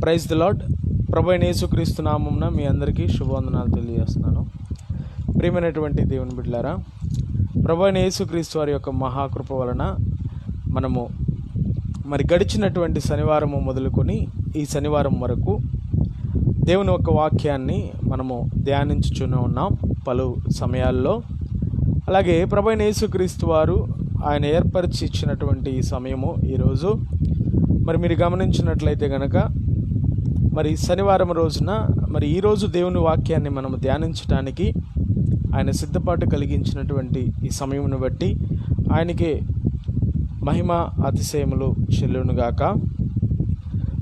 Praise the Lord. ప్రభువైన యేసుక్రీస్తు నామమున మీ అందరికీ శుభవందనాలు తెలియజేస్తున్నాను. ప్రియమైనటువంటి దేవుని బిడ్డలారా, ప్రభువైన యేసుక్రీస్తు వారి యొక్క మహాకృప వలన మనము గడిచినటువంటి శనివారము మొదలుకొని ఈ శనివారం వరకు దేవుని యొక్క వాక్యాన్ని మనము ధ్యానించుచునే ఉన్నాం పలు సమయాల్లో. అలాగే ప్రభువైన యేసుక్రీస్తు వారు ఆయన ఏర్పరిచి ఇచ్చినటువంటి ఈ సమయము ఈరోజు మీరు గమనించినట్లయితే కనుక శనివారం రోజున ఈరోజు దేవుని వాక్యాన్ని మనము ధ్యానించడానికి ఆయన సిద్ధపాటు కలిగించినటువంటి ఈ సమయమును బట్టి ఆయనకే మహిమ అతిశయములు చెల్లునుగాక.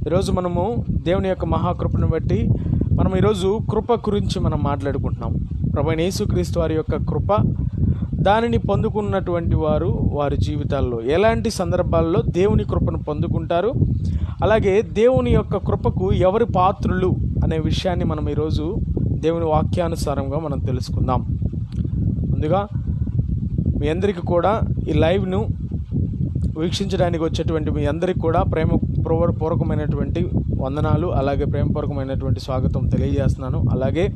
ఈరోజు మనము దేవుని యొక్క మహాకృపను బట్టి ఈరోజు కృప గురించి మనం మాట్లాడుకుంటున్నాం. ప్రభువైన యేసుక్రీస్తు వారి యొక్క కృప, దానిని పొందుకున్నటువంటి వారు వారి జీవితాల్లో ఎలాంటి సందర్భాల్లో దేవుని కృపను పొందుకుంటారు, అలాగే దేవుని యొక్క కృపకు ఎవరి పాత్రులు అనే విషయాన్ని మనం ఈరోజు దేవుని వాక్యానుసారంగా మనం తెలుసుకుందాం. ముందుగా మీ అందరికీ కూడా ఈ లైవ్ను వీక్షించడానికి వచ్చేటువంటి మీ అందరికీ కూడా ప్రేమపూర్వకమైనటువంటి వందనాలు, అలాగే ప్రేమపూర్వకమైనటువంటి స్వాగతం తెలియజేస్తున్నాను. అలాగే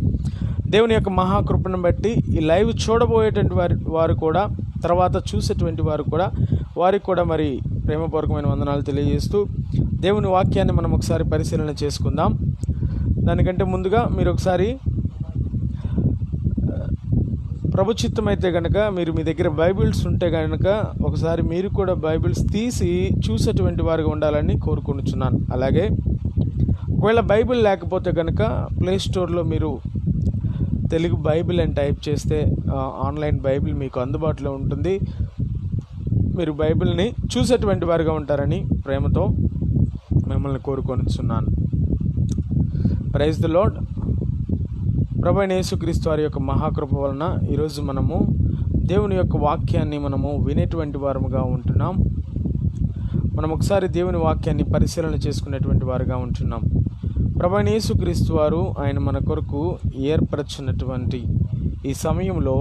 దేవుని యొక్క మహాకృపను బట్టి ఈ లైవ్ చూడబోయేటువంటి వారు కూడా, తర్వాత చూసేటువంటి వారు కూడా, వారికి కూడా ప్రేమపూర్వకమైన వందనాలు తెలియజేస్తూ దేవుని వాక్యాన్ని మనం ఒకసారి పరిశీలన చేసుకుందాం. దానికంటే ముందుగా మీరు ఒకసారి ప్రభు చిత్తం అయితే కనుక మీ దగ్గర బైబిల్స్ ఉంటే కనుక ఒకసారి మీరు కూడా బైబిల్స్ తీసి చూసేటువంటి వారిగా ఉండాలని కోరుకుంటున్నాను. అలాగే ఒకవేళ బైబిల్ లేకపోతే కనుక ప్లే స్టోర్లో మీరు తెలుగు బైబిల్ అని టైప్ చేస్తే ఆన్లైన్ బైబిల్ మీకు అందుబాటులో ఉంటుంది. మీరు బైబిల్ని చూసేటువంటి వారిగా ఉంటారని ప్రేమతో మిమ్మల్ని కోరుకొనిచున్నాను. Praise the Lord. ప్రభువైన యేసుక్రీస్తు వారి యొక్క మహాకృప వలన ఈరోజు మనము దేవుని యొక్క వాక్యాన్ని మనము వినేటువంటి వారముగా ఉంటున్నాం. మనం ఒకసారి దేవుని వాక్యాన్ని పరిశీలన చేసుకునేటువంటి వారుగా ఉంటున్నాం. ప్రభువైన యేసుక్రీస్తు వారు ఆయన మన కొరకు ఏర్పరచినటువంటి ఈ సమయంలో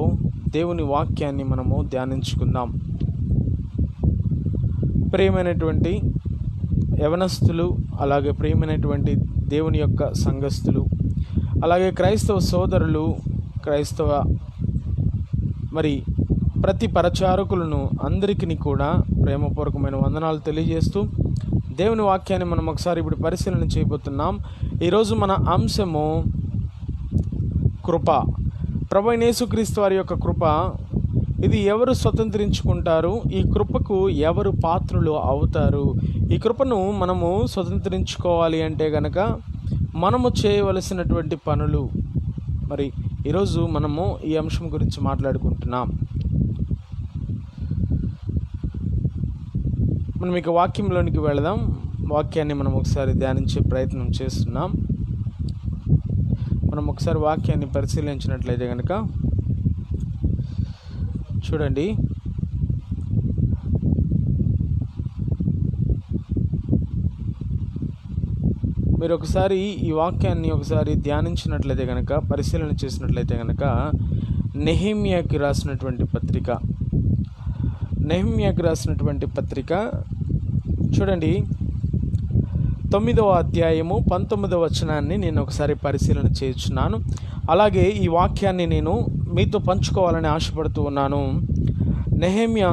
దేవుని వాక్యాన్ని మనము ధ్యానించుకుందాం. ప్రియమైనటువంటి యవనస్తులు, అలాగే ప్రియమైనటువంటి దేవుని యొక్క సంఘస్థులు, అలాగే క్రైస్తవ సోదరులు, క్రైస్తవ ప్రతి పరచారకులను అందరికీ కూడా ప్రేమపూర్వకమైన వందనాలు తెలియజేస్తూ దేవుని వాక్యాన్ని మనం ఒకసారి ఇప్పుడు పరిశీలన చేయబోతున్నాం. ఈరోజు మన అంశము కృప. ప్రభువైన యేసుక్రీస్తు వారి యొక్క కృప, ఇది ఎవరు స్వతంత్రించుకుంటారు, ఈ కృపకు ఎవరు పాత్రులు అవుతారు, ఈ కృపను మనము స్వతంత్రించుకోవాలి అంటే గనక మనము చేయవలసినటువంటి పనులు, ఈరోజు మనము ఈ అంశం గురించి మాట్లాడుకుంటున్నాం. మనం ఇక వాక్యంలోనికి వెళదాం. వాక్యాన్ని మనం ఒకసారి ధ్యానించే ప్రయత్నం చేస్తున్నాం. మనం ఒకసారి వాక్యాన్ని పరిశీలించినట్లయితే కనుక చూడండి, మీరు ఒకసారి ఈ వాక్యాన్ని ఒకసారి ధ్యానించినట్లయితే కనుక, పరిశీలన చేసినట్లయితే కనుక నెహెమ్యాకి రాసినటువంటి పత్రిక చూడండి, 9వ అధ్యాయము 19వ వచనాన్ని నేను ఒకసారి పరిశీలన చేస్తున్నాను. అలాగే ఈ వాక్యాన్ని నేను మీతో పంచుకోవాలని ఆశపడుతూ ఉన్నాను. నెహెమ్యా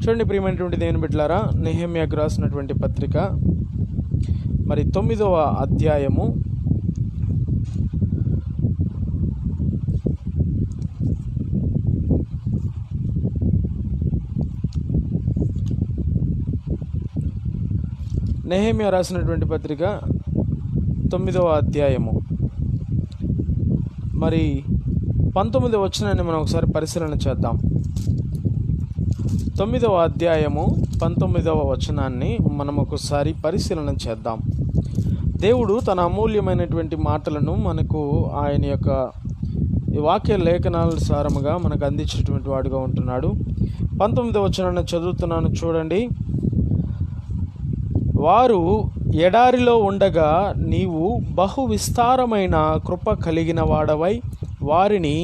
చూడండి, ప్రియమైనటువంటి దేవుని బిడ్డలారా, నెహెమ్యాకి రాసినటువంటి పత్రిక 9వ అధ్యాయము 9వ అధ్యాయము 19వ వచనాన్ని మనం ఒకసారి పరిశీలన చేద్దాం. 9వ అధ్యాయము 19వ వచనాన్ని మనం ఒకసారి పరిశీలన చేద్దాం. దేవుడు తన అమూల్యమైనటువంటి మాటలను మనకు ఆయన యొక్క ఈ వాక్య లేఖనాల సారముగా మనకు అందించినటువంటి వాడుగా ఉంటున్నాడు. 19వ వచనాన్ని చదువుతున్నాను, చూడండి. వారు ఎడారిలో ఉండగా నీవు బహు విస్తారమైన కృప కలిగిన వాడవై వారిని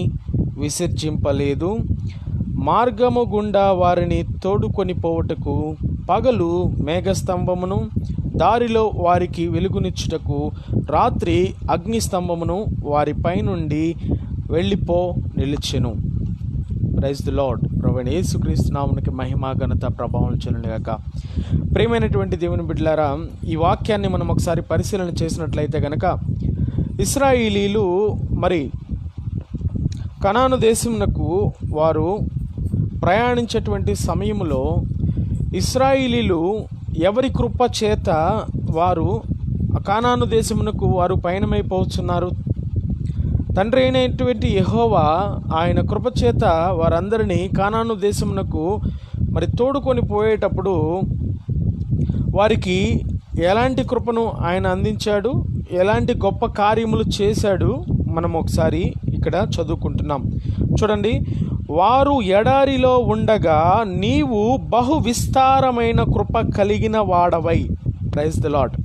విసర్జింపలేదు. మార్గము గుండా వారిని తోడుకొని పోవుటకు పగలు మేఘస్తంభమును దారిలో వారికి వెలుగునిచ్చుటకు రాత్రి అగ్నిస్తంభమును వారిపై నుండి వెళ్ళిపో నిలిచెను. Praise the Lord. ప్రభువైన యేసుక్రీస్తు నామమునకి మహిమ ఘనత ప్రభావం చెల్లునుగాక. ప్రియమైనటువంటి దేవుని బిడ్డలారా, ఈ వాక్యాన్ని మనం ఒకసారి పరిశీలన చేసినట్లయితే గనక, ఇశ్రాయేలీలు మరి కనాను దేశమునకు వారు ప్రయాణించేటువంటి సమయంలో ఇశ్రాయేలీలు ఎవరి కృప చేత వారు కనాను దేశమునకు వారు పయనమైపోతున్నారు? తండ్రి అయినటువంటి యెహోవా ఆయన కృపచేత వారందరినీ కానాను దేశమునకు మరి తోడుకొని పోయేటప్పుడు వారికి ఎలాంటి కృపను ఆయన అందించాడు, ఎలాంటి గొప్ప కార్యములు చేశాడు, మనం ఒకసారి ఇక్కడ చదువుకుంటున్నాం. చూడండి, వారు ఎడారిలో ఉండగా నీవు బహు విస్తారమైన కృప కలిగిన వాడవై. Praise the lord.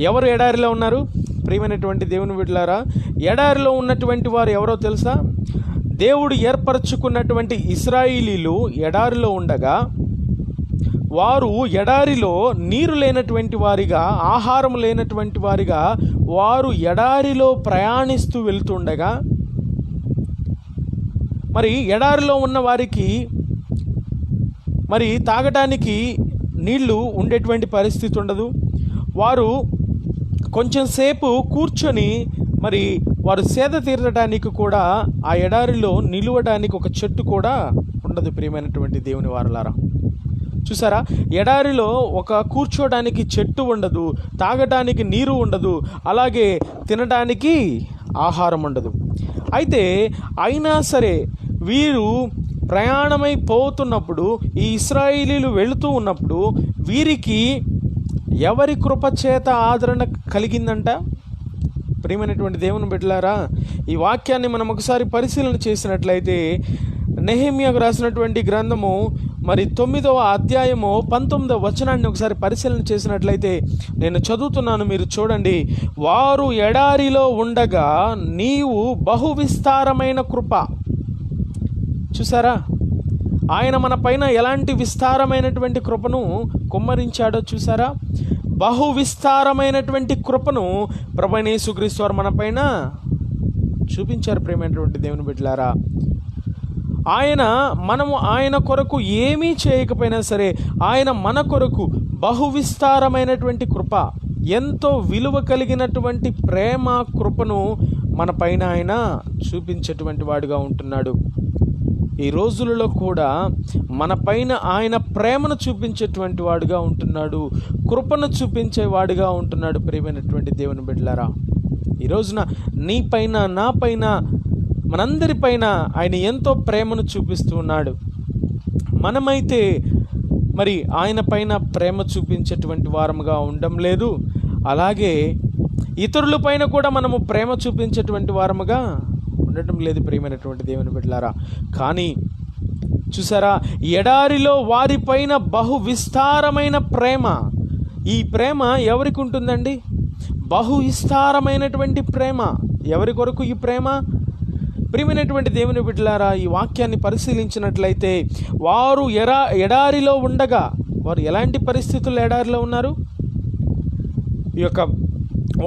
ఎవరు ఎడారిలో ఉన్నారు? ప్రియమైనటువంటి దేవుని బిడ్డలారా, ఎడారిలో ఉన్నటువంటి వారు ఎవరో తెలుసా? దేవుడు ఏర్పరచుకున్నటువంటి ఇశ్రాయేలీలు ఎడారిలో ఉండగా, వారు ఎడారిలో నీరు లేనటువంటి వారిగా, ఆహారం లేనటువంటి వారిగా వారు ఎడారిలో ప్రయాణిస్తూ వెళ్తుండగా, మరి ఎడారిలో ఉన్న వారికి మరి తాగటానికి నీళ్లు ఉండేటువంటి పరిస్థితి ఉండదు. వారు కొంచెం సేపు కూర్చొని మరి వారు సేద తీరడానికి కూడా ఆ ఎడారిలో నిలువడానికి ఒక చెట్టు కూడా ఉండదు. ప్రియమైనటువంటి దేవుని వారలారా, చూసారా, ఎడారిలో ఒక కూర్చోడానికి చెట్టు ఉండదు, తాగటానికి నీరు ఉండదు, అలాగే తినడానికి ఆహారం ఉండదు. అయితే అయినా సరే వీరు ప్రయాణమై పోతున్నప్పుడు, ఈ ఇశ్రాయేలీలు వెళుతూ ఉన్నప్పుడు వీరికి ఎవరి కృపచేత ఆదరణ కలిగిందంట? ప్రియమైనటువంటి దేవుని బిడ్డలారా, ఈ వాక్యాన్ని మనం ఒకసారి పరిశీలన చేసినట్లయితే, నెహెమ్యాకు రాసినటువంటి గ్రంథము మరి 9వ అధ్యాయము 19వ వచనాన్ని ఒకసారి పరిశీలన చేసినట్లయితే, నేను చదువుతున్నాను, మీరు చూడండి. వారు ఎడారిలో ఉండగా నీవు బహు విస్తారమైన కృప. చూసారా, ఆయన మన పైన ఎలాంటి విస్తారమైనటువంటి కృపను కుమ్మరించాడో చూసారా? బహు విస్తారమైనటువంటి కృపను ప్రభువైన యేసుక్రీస్తు వారు మన పైన చూపించారు. ప్రియమైనటువంటి దేవుని బిడ్డలారా, మనము ఆయన కొరకు ఏమీ చేయకపోయినా సరే, ఆయన మన కొరకు బహు విస్తారమైనటువంటి కృప, ఎంతో విలువ కలిగినటువంటి ప్రేమ కృపను మన పైన ఆయన చూపించేటువంటి వాడుగా ఉంటున్నాడు. ఈ రోజులలో కూడా మన పైన ఆయన ప్రేమను చూపించేటువంటి వాడుగా ఉంటున్నాడు, కృపను చూపించేవాడుగా ఉంటున్నాడు. ప్రియమైనటువంటి దేవుని బిడ్డలారా, ఈ రోజున నీ పైన, నా పైన, మనందరి పైన ఆయన ఎంతో ప్రేమను చూపిస్తూ ఉన్నాడు. మనమైతే మరి ఆయన పైన ప్రేమ చూపించేటువంటి వారముగా ఉండడం లేదు, అలాగే ఇతరుల పైన కూడా మనము ప్రేమ చూపించేటువంటి వారముగా ఉండటం లేదు. ప్రియమైనటువంటి దేవుని బిడ్డలారా, కానీ చూసారా, ఎడారిలో వారిపైన బహు విస్తారమైన ప్రేమ. ఈ ప్రేమ ఎవరికి ఉంటుందండి? బహు విస్తారమైనటువంటి ప్రేమ. ఎవరి కొరకు ఈ ప్రేమ? ప్రియమైనటువంటి దేవుని బిడ్డలారా, ఈ వాక్యాన్ని పరిశీలించినట్లయితే, వారు ఎడారిలో ఉండగా, వారు ఎలాంటి పరిస్థితుల్లో ఎడారిలో ఉన్నారు? ఈ యొక్క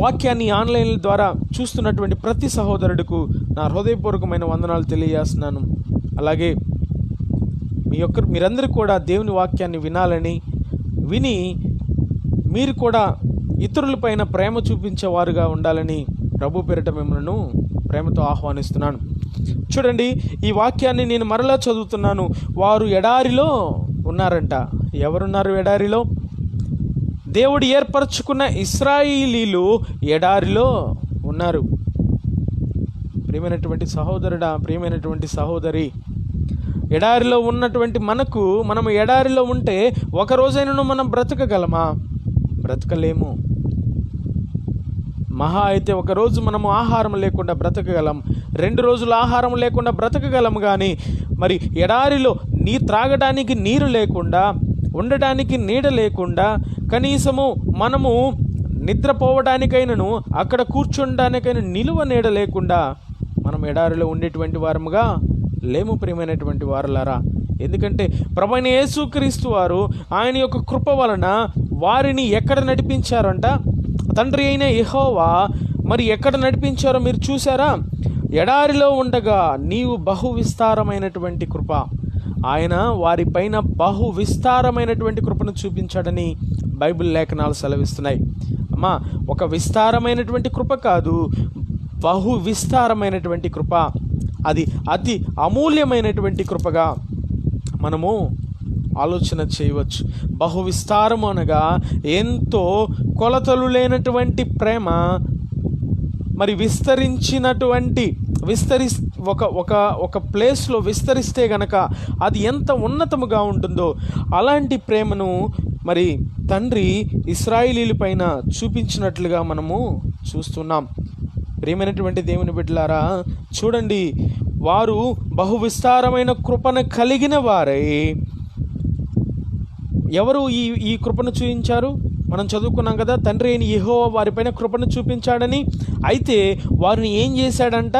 వాక్యాన్ని ఆన్లైన్ ద్వారా చూస్తున్నటువంటి ప్రతి సహోదరుడికు నా హృదయపూర్వకమైన వందనాలు తెలియజేస్తున్నాను. అలాగే మీరందరూ కూడా దేవుని వాక్యాన్ని విని మీరు కూడా ఇతరులపైన ప్రేమ చూపించేవారుగా ఉండాలని ప్రభు పేరిట మిమ్మల్ని ప్రేమతో ఆహ్వానిస్తున్నాను. చూడండి, ఈ వాక్యాన్ని నేను మరలా చదువుతున్నాను. వారు ఎడారిలో ఉన్నారంట. ఎవరున్నారు ఎడారిలో? దేవుడు ఏర్పరచుకున్న ఇశ్రాయేలీలు ఎడారిలో ఉన్నారు. ప్రియమైనటువంటి సహోదరుడా, ప్రియమైనటువంటి సహోదరి, ఎడారిలో ఉన్నటువంటి మనం ఎడారిలో ఉంటే ఒక రోజైనా మనం బ్రతకగలమా? బ్రతకలేము. మహా అయితే ఒకరోజు మనము ఆహారం లేకుండా బ్రతకగలం, 2 రోజులు ఆహారం లేకుండా బ్రతకగలం. కానీ మరి ఎడారిలో త్రాగడానికి నీరు లేకుండా, ఉండడానికి నీడ లేకుండా, కనీసము మనము నిద్రపోవడానికైనను అక్కడ కూర్చుండడానికైనా నిలువ నీడ లేకుండా మనం ఎడారిలో ఉండేటువంటి వారముగా లేము. ప్రియమైనటువంటి వారలారా, ఎందుకంటే ప్రభువైన యేసుక్రీస్తు వారు ఆయన యొక్క కృప వలన వారిని ఎక్కడ నడిపించారంట? తండ్రి అయిన యెహోవా మరి ఎక్కడ నడిపించారో మీరు చూసారా? ఎడారిలో ఉండగా నీవు బహు విస్తారమైనటువంటి కృప, ఆయన వారిపైన బహు విస్తారమైనటువంటి కృపను చూపించాడని బైబిల్ లేఖనాలు సెలవిస్తున్నాయి. అమ్మా, ఒక విస్తారమైనటువంటి కృప కాదు, బహు విస్తారమైనటువంటి కృప. అది అతి అమూల్యమైనటువంటి కృపగా మనము ఆలోచన చేయవచ్చు. బహు విస్తారము అనగా ఎంతో కొలతలు లేనటువంటి ప్రేమ, మరి విస్తరించినటువంటి ఒక ప్లేస్లో విస్తరిస్తే గనక అది ఎంత ఉన్నతముగా ఉంటుందో అలాంటి ప్రేమను మరి తండ్రి ఇశ్రాయేలీయుల పైన చూపించినట్లుగా మనము చూస్తున్నాం. ప్రియమైనటువంటి దేవుని బిడ్డలారా, చూడండి, వారు బహు విస్తారమైన కృపను కలిగిన వారై ఎవరు ఈ కృపను చూపించారు? మనం చదువుకున్నాం కదా, తండ్రి అయిన యెహోవా వారిపైన కృపను చూపించాడని. అయితే వారిని ఏం చేశాడంట?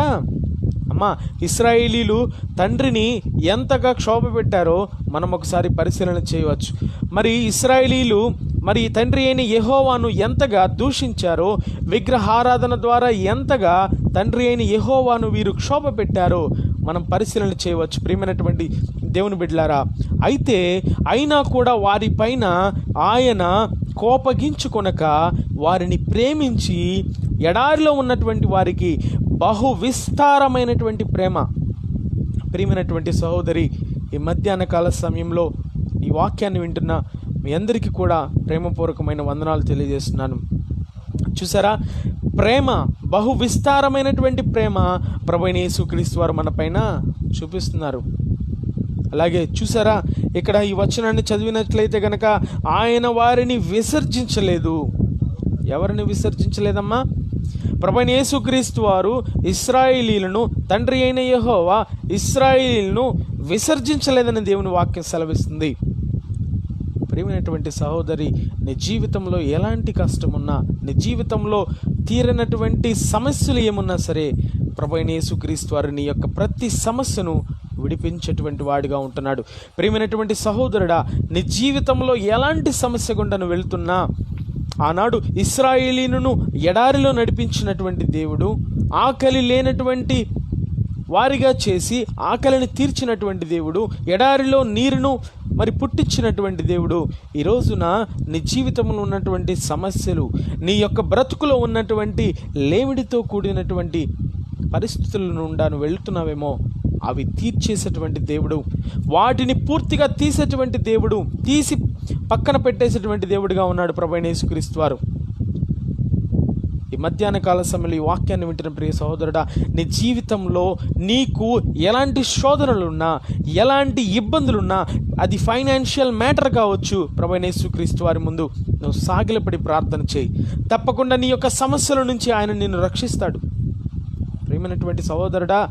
అమ్మా, ఇశ్రాయేలీలు తండ్రిని ఎంతగా క్షోభ పెట్టారో మనం ఒకసారి పరిశీలన చేయవచ్చు. మరి ఇశ్రాయేలీలు మరి తండ్రి అయిన యెహోవాను ఎంతగా దూషించారో, విగ్రహారాధన ద్వారా ఎంతగా తండ్రి అయిన యెహోవాను వీరు క్షోభ పెట్టారో మనం పరిశీలన చేయవచ్చు. ప్రియమైనటువంటి దేవుని బిడ్డలారా, అయితే అయినా కూడా వారిపైన ఆయన కోపగించుకొనక వారిని ప్రేమించి ఎడారిలో ఉన్నటువంటి వారికి బహు విస్తారమైనటువంటి ప్రేమ. ప్రియమైనటువంటి సహోదరి, ఈ మధ్యాహ్న కాల సమయంలో ఈ వాక్యాన్ని వింటున్న మీ అందరికీ కూడా ప్రేమపూర్వకమైన వందనాలు తెలియజేస్తున్నాను. చూసారా, ప్రేమ, బహు విస్తారమైనటువంటి ప్రేమ ప్రభువైన యేసుక్రీస్తు వారు మన పైన చూపిస్తున్నారు. అలాగే చూసారా, ఇక్కడ ఈ వచనాన్ని చదివినట్లయితే గనక ఆయన వారిని విసర్జించలేదు. ఎవరిని విసర్జించలేదమ్మా? ప్రభువైన యేసుక్రీస్తు వారు ఇశ్రాయేలీయులను, తండ్రి అయిన యెహోవా ఇశ్రాయేలీయులను విసర్జించలేదని దేవుని వాక్యం సెలవిస్తుంది. ప్రియమైనటువంటి సహోదరి, నీ జీవితంలో ఎలాంటి కష్టం ఉన్నా, నీ జీవితంలో తీరనటువంటి సమస్యలు ఏమున్నా సరే, ప్రభువైన యేసుక్రీస్తు వారు నీ యొక్క ప్రతి సమస్యను విడిపించేటువంటి వాడిగా ఉంటున్నాడు. ప్రియమైనటువంటి సహోదరుడా, నీ జీవితంలో ఎలాంటి సమస్య గుండా నువ్వు వెళ్తున్నా, ఆనాడు ఇశ్రాయేలీయులను ఎడారిలో నడిపించినటువంటి దేవుడు, ఆకలి లేనటువంటి వారిగా చేసి ఆకలిని తీర్చినటువంటి దేవుడు, ఎడారిలో నీరును మరి పుట్టించినటువంటి దేవుడు, ఈ రోజున నీ జీవితంలో ఉన్నటువంటి సమస్యలు, నీ యొక్క బ్రతుకులో ఉన్నటువంటి లేమిడితో కూడినటువంటి పరిస్థితుల నుండా నువ్వు వెళుతున్నావేమో, అవి తీర్చేసేటువంటి దేవుడు, వాటిని పూర్తిగా తీసేటువంటి దేవుడు, తీసి పక్కన పెట్టేసేటువంటి దేవుడిగా ఉన్నాడు ప్రభువైన యేసుక్రీస్తు వారు. ఈ మధ్యాహ్న కాల సమయంలో ఈ వాక్యాన్ని వింటున్న ప్రియ సహోదరుడా, నీ జీవితంలో నీకు ఎలాంటి శోధనలున్నా, ఎలాంటి ఇబ్బందులున్నా, అది ఫైనాన్షియల్ మ్యాటర్ కావచ్చు, ప్రభువైన యేసుక్రీస్తు వారి ముందు నువ్వు సాగిలపడి ప్రార్థన చేయి. తప్పకుండా నీ యొక్క సమస్యల నుంచి ఆయన నిన్ను రక్షిస్తాడు. ప్రియమైనటువంటి సహోదరుడా,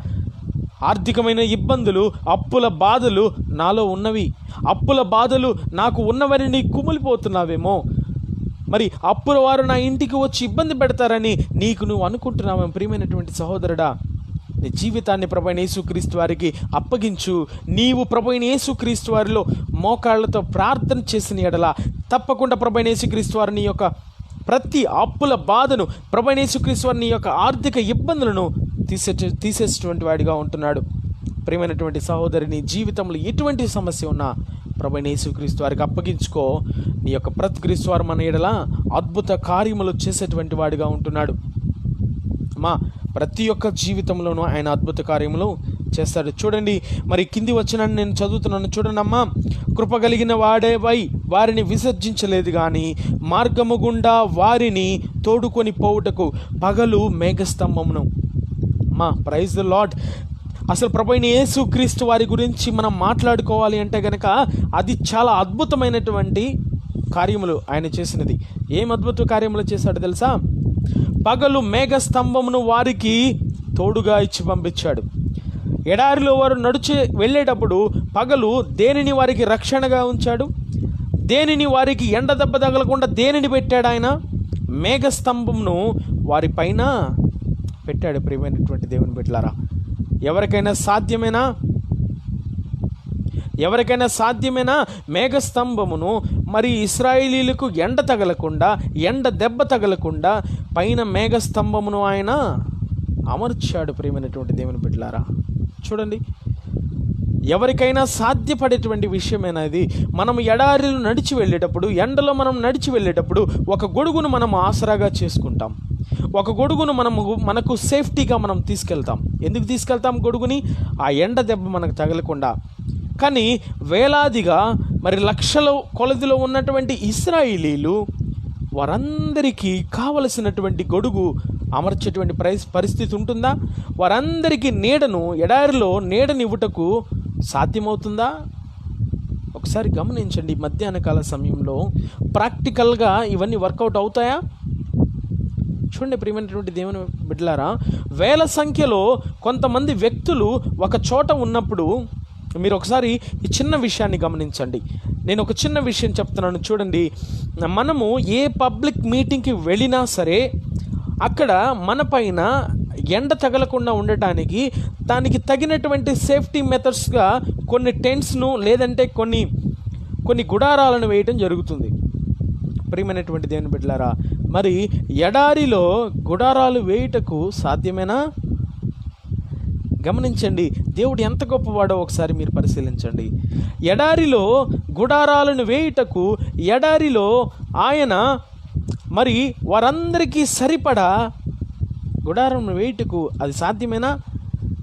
ఆర్థికమైన ఇబ్బందులు, అప్పుల బాధలు నాలో ఉన్నవి, అప్పుల బాధలు నాకు ఉన్నవని నీ కుమిలిపోతున్నావేమో, మరి అప్పుల వారు నా ఇంటికి వచ్చి ఇబ్బంది పెడతారని నీకు నువ్వు అనుకుంటున్నావేమో. ప్రియమైనటువంటి సహోదరుడా, నీ జీవితాన్ని ప్రభువైన యేసుక్రీస్తు వారికి అప్పగించు. నీవు ప్రభువైన యేసుక్రీస్తు వారిలో మోకాళ్లతో ప్రార్థన చేసిన ఎడల తప్పకుండా ప్రభువైన యేసుక్రీస్తు వారు నీ యొక్క ప్రతి అప్పుల బాధను, ప్రభువైన యేసుక్రీస్తు వారు నీ యొక్క ఆర్థిక ఇబ్బందులను తీసేటువంటి వాడిగా ఉంటున్నాడు. ప్రియమైనటువంటి సహోదరి, నీ జీవితంలో ఎటువంటి సమస్య ఉన్నా ప్రభువైన యేసుక్రీస్తు వారికి అప్పగించుకో. నీ యొక్క క్రీస్తు వారు మన ఎడల అద్భుత కార్యములు చేసేటువంటి వాడిగా ఉంటున్నాడు. అమ్మా, ప్రతి ఒక్క జీవితంలోనూ ఆయన అద్భుత కార్యములు చేస్తాడు. చూడండి, మరి కింది వచనాన్ని నేను చదువుతున్నాను, చూడండి అమ్మా. కృప కలిగిన వాడేవై వారిని విసర్జించలేదు కానీ మార్గము గుండా వారిని తోడుకొని పోవుటకు పగలు మేఘస్తంభమును. అమ్మా, ప్రైజ్ ద లార్డ్. అసలు ప్రభువైన యేసుక్రీస్తు వారి గురించి మనం మాట్లాడుకోవాలి అంటే గనక అది చాలా అద్భుతమైనటువంటి కార్యములు ఆయన చేసినది. ఏం అద్భుత కార్యములు చేశాడు తెలుసా? పగలు మేఘస్తంభమును వారికి తోడుగా ఇచ్చి పంపించాడు. ఎడారిలో వారు వెళ్ళేటప్పుడు పగలు దేనిని వారికి రక్షణగా ఉంచాడు? దేనిని వారికి ఎండ దెబ్బ తగలకుండా దేనిని పెట్టాడు? ఆయన మేఘస్తంభమును వారి పైన పెట్టాడు. ప్రియమైనటువంటి దేవుని బిడ్డలారా, ఎవరికైనా సాధ్యమేనా? ఎవరికైనా సాధ్యమేనా? మేఘస్తంభమును మరి ఇశ్రాయేలీలకు ఎండ తగలకుండా, ఎండ దెబ్బ తగలకుండా పైన మేఘస్తంభమును ఆయన అమర్చాడు. ప్రియమైనటువంటి దేవుని బిడ్డలారా, చూడండి, ఎవరికైనా సాధ్యపడేటువంటి విషయమేనా ఇది? మనం ఎడారిలో నడిచి వెళ్ళేటప్పుడు, ఎండలో మనం నడిచి వెళ్ళేటప్పుడు ఒక గొడుగును మనం ఆసరాగా చేసుకుంటాం. ఒక గొడుగును మనకు సేఫ్టీగా మనం తీసుకెళ్తాం. ఎందుకు తీసుకెళ్తాం గొడుగుని? ఆ ఎండ దెబ్బ మనకు తగలకుండా. కానీ వేలాదిగా మరి లక్షల కొలదిలో ఉన్నటువంటి ఇశ్రాయేలీలు వారందరికీ కావలసినటువంటి గొడుగు అమర్చేటువంటి పరిస్థితి ఉంటుందా? వారందరికీ నీడను, ఎడారిలో నీడనివ్వుటకు సాధ్యమవుతుందా? ఒకసారి గమనించండి. మధ్యాహ్న కాల సమయంలో ప్రాక్టికల్గా ఇవన్నీ వర్కౌట్ అవుతాయా? చూడండి ప్రియమైనటువంటి దేవుని బిడ్డలారా, వేల సంఖ్యలో కొంతమంది వ్యక్తులు ఒక చోట ఉన్నప్పుడు మీరు ఒకసారి ఈ చిన్న విషయాన్ని గమనించండి. నేను ఒక చిన్న విషయం చెప్తున్నాను చూడండి. మనము ఏ పబ్లిక్ మీటింగ్కి వెళ్ళినా సరే అక్కడ మన పైన ఎండ తగలకుండా ఉండటానికి దానికి తగినటువంటి సేఫ్టీ మెథడ్స్గా కొన్ని టెంట్స్ను లేదంటే కొన్ని గుడారాలను వేయటం జరుగుతుంది. ప్రియమైనటువంటి దేవుని బిడ్డలారా, మరి ఎడారిలో గుడారాలు వేయుటకు సాధ్యమేనా? గమనించండి, దేవుడు ఎంత గొప్పవాడో ఒకసారి మీరు పరిశీలించండి. ఎడారిలో గుడారాలను వేయుటకు, ఎడారిలో ఆయన మరి వారందరికీ సరిపడా గుడారం వేయుటకు అది సాధ్యమేనా?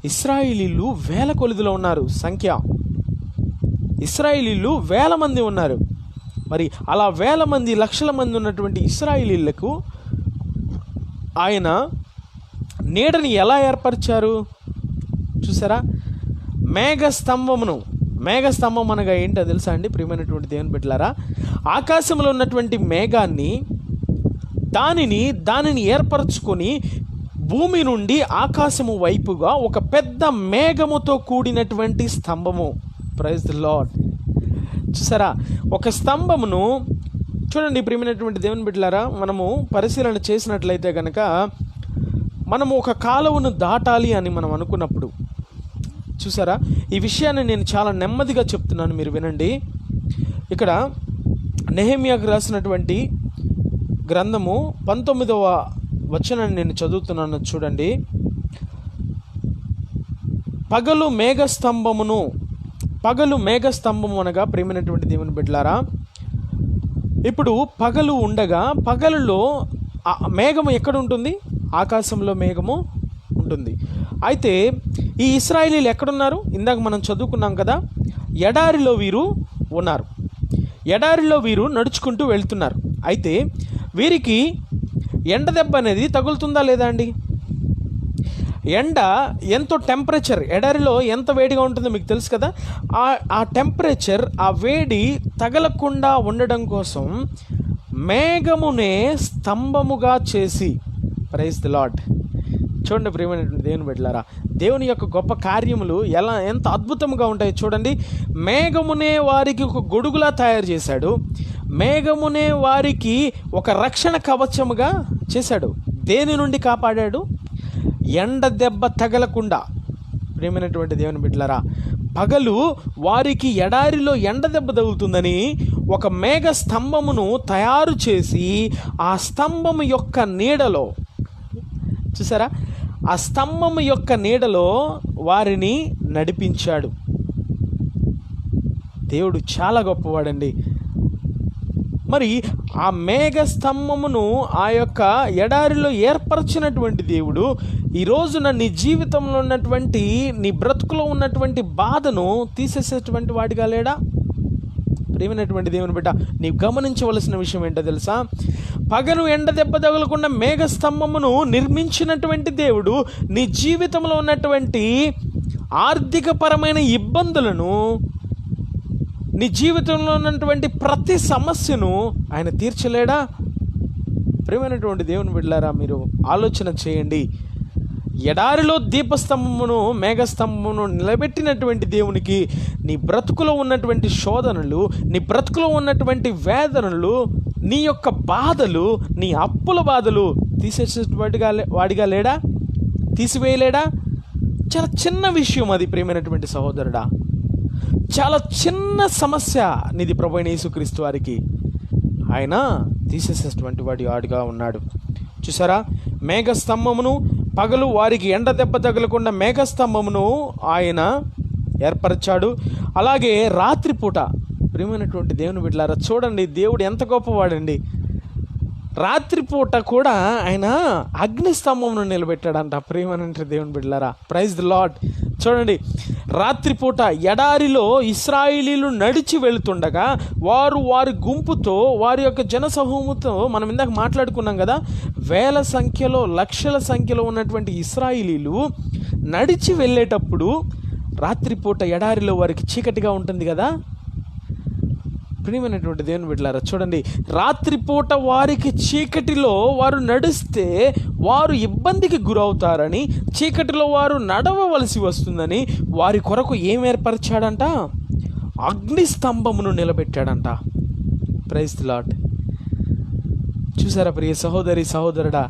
ఇశ్రాయేలీలు వేల కొలదిలో ఉన్నారు సంఖ్య. ఇశ్రాయేలీలు వేల మంది ఉన్నారు. మరి అలా వేల మంది, లక్షల మంది ఉన్నటువంటి ఇశ్రాయేలీలకు ఆయన నీడని ఎలా ఏర్పరిచారు చూసారా? మేఘస్తంభం అనగా ఏంటో తెలుసా అండి ప్రియమైనటువంటి దేవుని బిడ్డలారా? ఆకాశంలో ఉన్నటువంటి మేఘాన్ని దానిని ఏర్పరచుకొని భూమి నుండి ఆకాశము వైపుగా ఒక పెద్ద మేఘముతో కూడినటువంటి స్తంభము. Praise the Lord. చూసారా? ఒక స్తంభమును చూడండి ప్రియమైనటువంటి దేవుని బిడ్డలారా, మనము పరిశీలన చేసినట్లయితే కనుక మనము ఒక కాలువను దాటాలి అని మనం అనుకున్నప్పుడు, చూసారా, ఈ విషయాన్ని నేను చాలా నెమ్మదిగా చెప్తున్నాను, మీరు వినండి. ఇక్కడ నెహెమ్యాకు రాసినటువంటి గ్రంథము 19వ వచనాన్ని నేను చదువుతున్నాను చూడండి. పగలు మేఘస్తంభము అనగా ప్రియమైనటువంటి దేవుని బిడ్డలారా, ఇప్పుడు పగలు ఉండగా పగలులో మేఘము ఎక్కడ ఉంటుంది? ఆకాశంలో మేఘము ఉంటుంది. అయితే ఈ ఇశ్రాయేలీలు ఎక్కడున్నారు? ఇందాక మనం చదువుకున్నాం కదా, ఎడారిలో వీరు ఉన్నారు. ఎడారిలో వీరు నడుచుకుంటూ వెళ్తున్నారు. అయితే వీరికి ఎండ దెబ్బ అనేది తగులుతుందా లేదా అండి? ఎండ ఎంతో టెంపరేచర్, ఎడారిలో ఎంత వేడిగా ఉంటుందో మీకు తెలుసు కదా. ఆ టెంపరేచర్, ఆ వేడి తగలకుండా ఉండడం కోసం మేఘమునే స్తంభముగా చేసి, ప్రైజ్ ది లార్డ్. చూడండి ప్రియమైనటువంటి దేవుని బిడ్డలారా, దేవుని యొక్క గొప్ప కార్యములు ఎంత అద్భుతంగా ఉంటాయో చూడండి. మేఘమునే వారికి ఒక గొడుగులా తయారు చేశాడు. మేఘమునే వారికి ఒక రక్షణ కవచముగా చేశాడు. దేని నుండి కాపాడాడు? ఎండ దెబ్బ తగలకుండా. ప్రియమైనటువంటి దేవుని బిడ్డలారా, పగలు వారికి ఎడారిలో ఎండ దెబ్బ తగులుతుందని ఒక మేఘ స్తంభమును తయారు చేసి ఆ స్తంభము యొక్క నీడలో, చూసారా, ఆ స్తంభము యొక్క నీడలో వారిని నడిపించాడు. దేవుడు చాలా గొప్పవాడండి. మరి ఆ మేఘ స్తంభమును ఆ యొక్క ఎడారిలో ఏర్పరచినటువంటి దేవుడు ఈ రోజున నీ జీవితంలో ఉన్నటువంటి, నీ బ్రతుకులో ఉన్నటువంటి బాధను తీసేసేటువంటి వాడిగా లేడా? ప్రియమైనటువంటి దేవుని బిడ్డ, నీవు గమనించవలసిన విషయం ఏంటో తెలుసా? పగలు ఎండ దెబ్బ తగలకుండా మేఘ స్తంభమును నిర్మించినటువంటి దేవుడు నీ జీవితంలో ఉన్నటువంటి ఆర్థికపరమైన ఇబ్బందులను, నీ జీవితంలో ఉన్నటువంటి ప్రతి సమస్యను ఆయన తీర్చలేడా? ప్రియమైనటువంటి దేవుని బిడ్డలారా, మీరు ఆలోచన చేయండి. ఎడారిలో దీపస్తంభమును, మేఘస్తంభమును నిలబెట్టినటువంటి దేవునికి నీ బ్రతుకులో ఉన్నటువంటి శోధనలు, నీ బ్రతుకులో ఉన్నటువంటి వేదనలు, నీ యొక్క బాధలు, నీ అప్పుల బాధలు వాడిగా లేడా? తీసివేయలేడా? చాలా చిన్న విషయం అది ప్రియమైనటువంటి సహోదరుడా. చాలా చిన్న సమస్య నీది ప్రభువైన యేసుక్రీస్తు వారికి ఆయన తీసేసేటువంటి వాడిగా ఉన్నాడు. చూసారా, మేఘస్తంభమును, పగలు వారికి ఎండ దెబ్బ తగలకుండా మేఘస్తంభమును ఆయన ఏర్పరిచాడు. అలాగే రాత్రిపూట ప్రియమైనటువంటి దేవుని బిడ్డలారా, చూడండి దేవుడు ఎంత గొప్పవాడండి. రాత్రిపూట కూడా ఆయన అగ్నిస్తంభమును నిలబెట్టాడంట. ప్రియమైనటువంటి దేవుని బిడ్డలారా, ప్రైజ్ ది లార్డ్. చూడండి, రాత్రిపూట ఎడారిలో ఇశ్రాయేలీలు నడిచి వెళుతుండగా వారి గుంపుతో, వారి యొక్క జనసమూహంతో, మనం ఇందాక మాట్లాడుకున్నాం కదా, వేల సంఖ్యలో, లక్షల సంఖ్యలో ఉన్నటువంటి ఇశ్రాయేలీలు నడిచి వెళ్ళేటప్పుడు రాత్రిపూట ఎడారిలో వారికి చీకటిగా ఉంటుంది కదా. ప్రియమైనటువంటి దేవుని బిడ్డలారా, చూడండి, రాత్రిపూట వారికి చీకటిలో వారు నడిస్తే వారు ఇబ్బందికి గురవుతారని, చీకటిలో వారు నడవవలసి వస్తుందని వారి కొరకు ఏం ఏర్పరిచాడంట? అగ్నిస్తంభమును నిలబెట్టాడంట. Praise the Lord. చూసారా ప్రియ సహోదరి సహోదరుడా,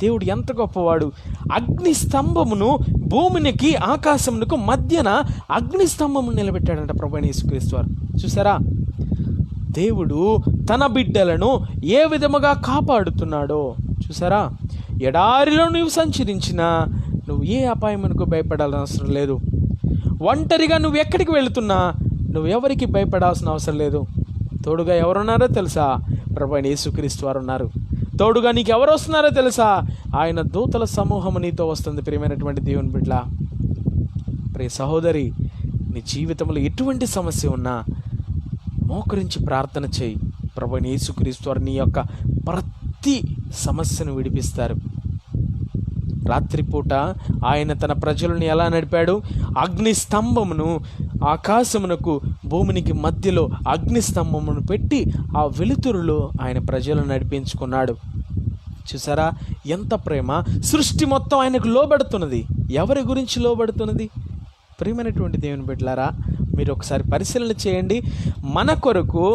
దేవుడు ఎంత గొప్పవాడు. అగ్నిస్తంభమును, భూమికి ఆకాశమునకు మధ్యన అగ్నిస్తంభమును నిలబెట్టాడంట ప్రభువైన యేసుక్రీస్తు వారు. చూసారా, దేవుడు తన బిడ్డలను ఏ విధముగా కాపాడుతున్నాడో చూసారా. ఎడారిలో నువ్వు సంచరించినా నువ్వు ఏ అపాయమునకు భయపడాల్సిన అవసరం లేదు. ఒంటరిగా నువ్వు ఎక్కడికి వెళుతున్నా నువ్వు ఎవరికి భయపడాల్సిన అవసరం లేదు. తోడుగా ఎవరున్నారో తెలుసా? ప్రభువైన యేసుక్రీస్తు వారు ఉన్నారు. తోడుగా నీకు ఎవరు వస్తున్నారో తెలుసా? ఆయన దూతల సమూహము నీతో వస్తుంది. ప్రియమైనటువంటి దేవుని బిడ్డ, ప్రియ సహోదరి, నీ జీవితంలో ఎటువంటి సమస్య ఉన్నా మోకరించి ప్రార్థన చేయి. ప్రభువైన యేసుక్రీస్తు వారు నీ యొక్క ప్రతి సమస్యను విడిపిస్తారు. రాత్రిపూట ఆయన తన ప్రజలను ఎలా నడిపాడు? అగ్నిస్తంభమును, ఆకాశమునకు భూమికి మధ్యలో అగ్నిస్తంభమును పెట్టి ఆ వెలుతురులో ఆయన ప్రజలను నడిపించుకున్నాడు. చూసారా ఎంత ప్రేమ. సృష్టి మొత్తం ఆయనకు లోబడుతున్నది. ఎవరి గురించి లోబడుతున్నది? ప్రియమైనటువంటి దేవుని బిడ్డలారా, మీరు ఒకసారి పరిశీలన చేయండి. మన కొరకు,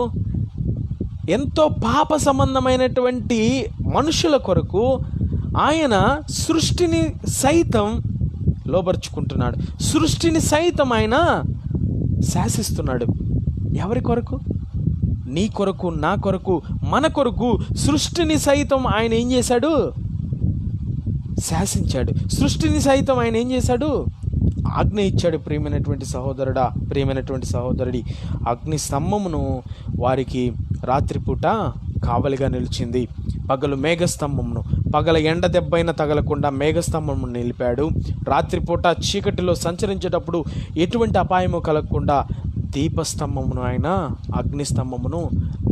ఎంతో పాప సంబంధమైనటువంటి మనుషుల కొరకు ఆయన సృష్టిని సైతం లోబర్చుకుంటున్నాడు. సృష్టిని సైతం ఆయన శాసిస్తున్నాడు. ఎవరి కొరకు? నీ కొరకు, నా కొరకు, మన కొరకు సృష్టిని సైతం ఆయన ఏం చేశాడు? శాసించాడు. సృష్టిని సైతం ఆయన ఏం చేశాడు? ఆజ్ఞ ఇచ్చాడు. ప్రియమైనటువంటి సహోదరుడా, ప్రియమైనటువంటి సహోదరుడి, అగ్ని స్తంభమును వారికి రాత్రిపూట కావలిగా నిలిచింది. పగలు మేఘస్తంభమును, పగల ఎండ దెబ్బైన తగలకుండా మేఘస్తంభమును నిలిపాడు. రాత్రిపూట చీకటిలో సంచరించేటప్పుడు ఎటువంటి అపాయము కలగకుండా దీపస్తంభమును, ఆయన అగ్నిస్తంభమును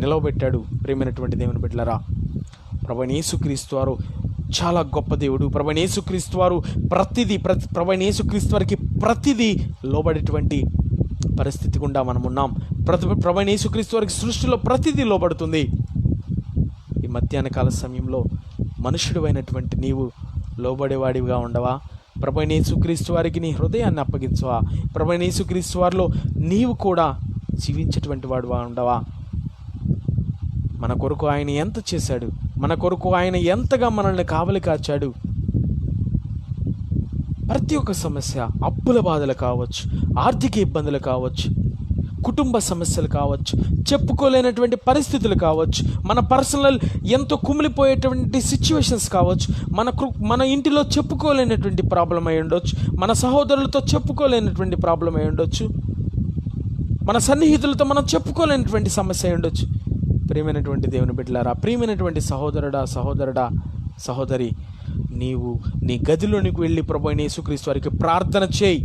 నిలవబెట్టాడు. ప్రియమైనటువంటి దేవుని బిడ్డలారా, ప్రభువైన యేసుక్రీస్తు వారు చాలా గొప్ప దేవుడు. ప్రభువైన యేసుక్రీస్తు వారు ప్రభువైన యేసుక్రీస్తు వారికి ప్రతిదీ లోబడేటువంటి పరిస్థితి గుండా మనం ఉన్నాం. ప్రభువైన యేసుక్రీస్తు వారికి సృష్టిలో ప్రతిదీ లోబడుతుంది. ఈ మధ్యాహ్న కాల సమయంలో మనుషుడు అయినటువంటి నీవు లోబడేవాడివిగా ఉండవా? ప్రభువైన యేసుక్రీస్తు వారికి నీ హృదయాన్ని అప్పగించవా? ప్రభువైన యేసుక్రీస్తు వారిలో నీవు కూడా జీవించేటువంటి వాడుగా ఉండవా? మన కొరకు ఆయన ఎంత చేశాడు, మన కొరకు ఆయన ఎంతగా మనల్ని కావలి కాచాడు. ప్రతి ఒక్క సమస్య, అప్పుల బాధలు కావచ్చు, ఆర్థిక ఇబ్బందులు కావచ్చు, కుటుంబ సమస్యలు కావచ్చు, చెప్పుకోలేనటువంటి పరిస్థితులు కావచ్చు, మన పర్సనల్ ఎంతో కుమిలిపోయేటువంటి సిచ్యువేషన్స్ కావచ్చు, మన ఇంటిలో చెప్పుకోలేనటువంటి ప్రాబ్లం అయి ఉండొచ్చు, మన సహోదరులతో చెప్పుకోలేనటువంటి ప్రాబ్లం అయి ఉండొచ్చు, మన సన్నిహితులతో మనం చెప్పుకోలేనటువంటి సమస్య అయి ఉండొచ్చు. ప్రియమైనటువంటి దేవుని బిడ్డలారా, ప్రియమైనటువంటి సహోదరుడా సహోదరి, నీవు నీ గదిలోనికి వెళ్ళి ప్రభువైన యేసుక్రీస్తు వారికి ప్రార్థన చేయి.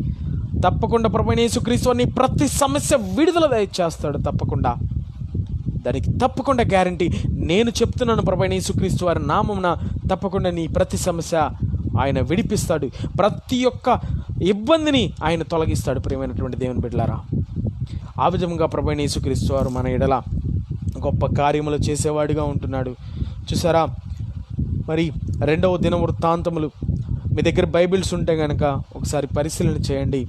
తప్పకుండా ప్రభువైన యేసుక్రీస్తు వారిని ప్రతి సమస్య విడుదల దయచేస్తాడు. దానికి తప్పకుండా గ్యారంటీ నేను చెప్తున్నాను. ప్రభువైన యేసుక్రీస్తు వారి నామమున తప్పకుండా నీ ప్రతి సమస్య ఆయన విడిపిస్తాడు. ప్రతి ఒక్క ఇబ్బందిని ఆయన తొలగిస్తాడు. ప్రియమైనటువంటి దేవుని బిడ్డలారా, ఆ విధంగా ప్రభువైన యేసుక్రీస్తు వారు మన ఎడల గొప్ప కార్యములు చేసేవాడిగా ఉంటున్నాడు. చూసారా, మరి 2వ దినవృత్తాంతములు, మీ దగ్గర బైబిల్స్ ఉంటే కనుక ఒకసారి పరిశీలన చేయండి.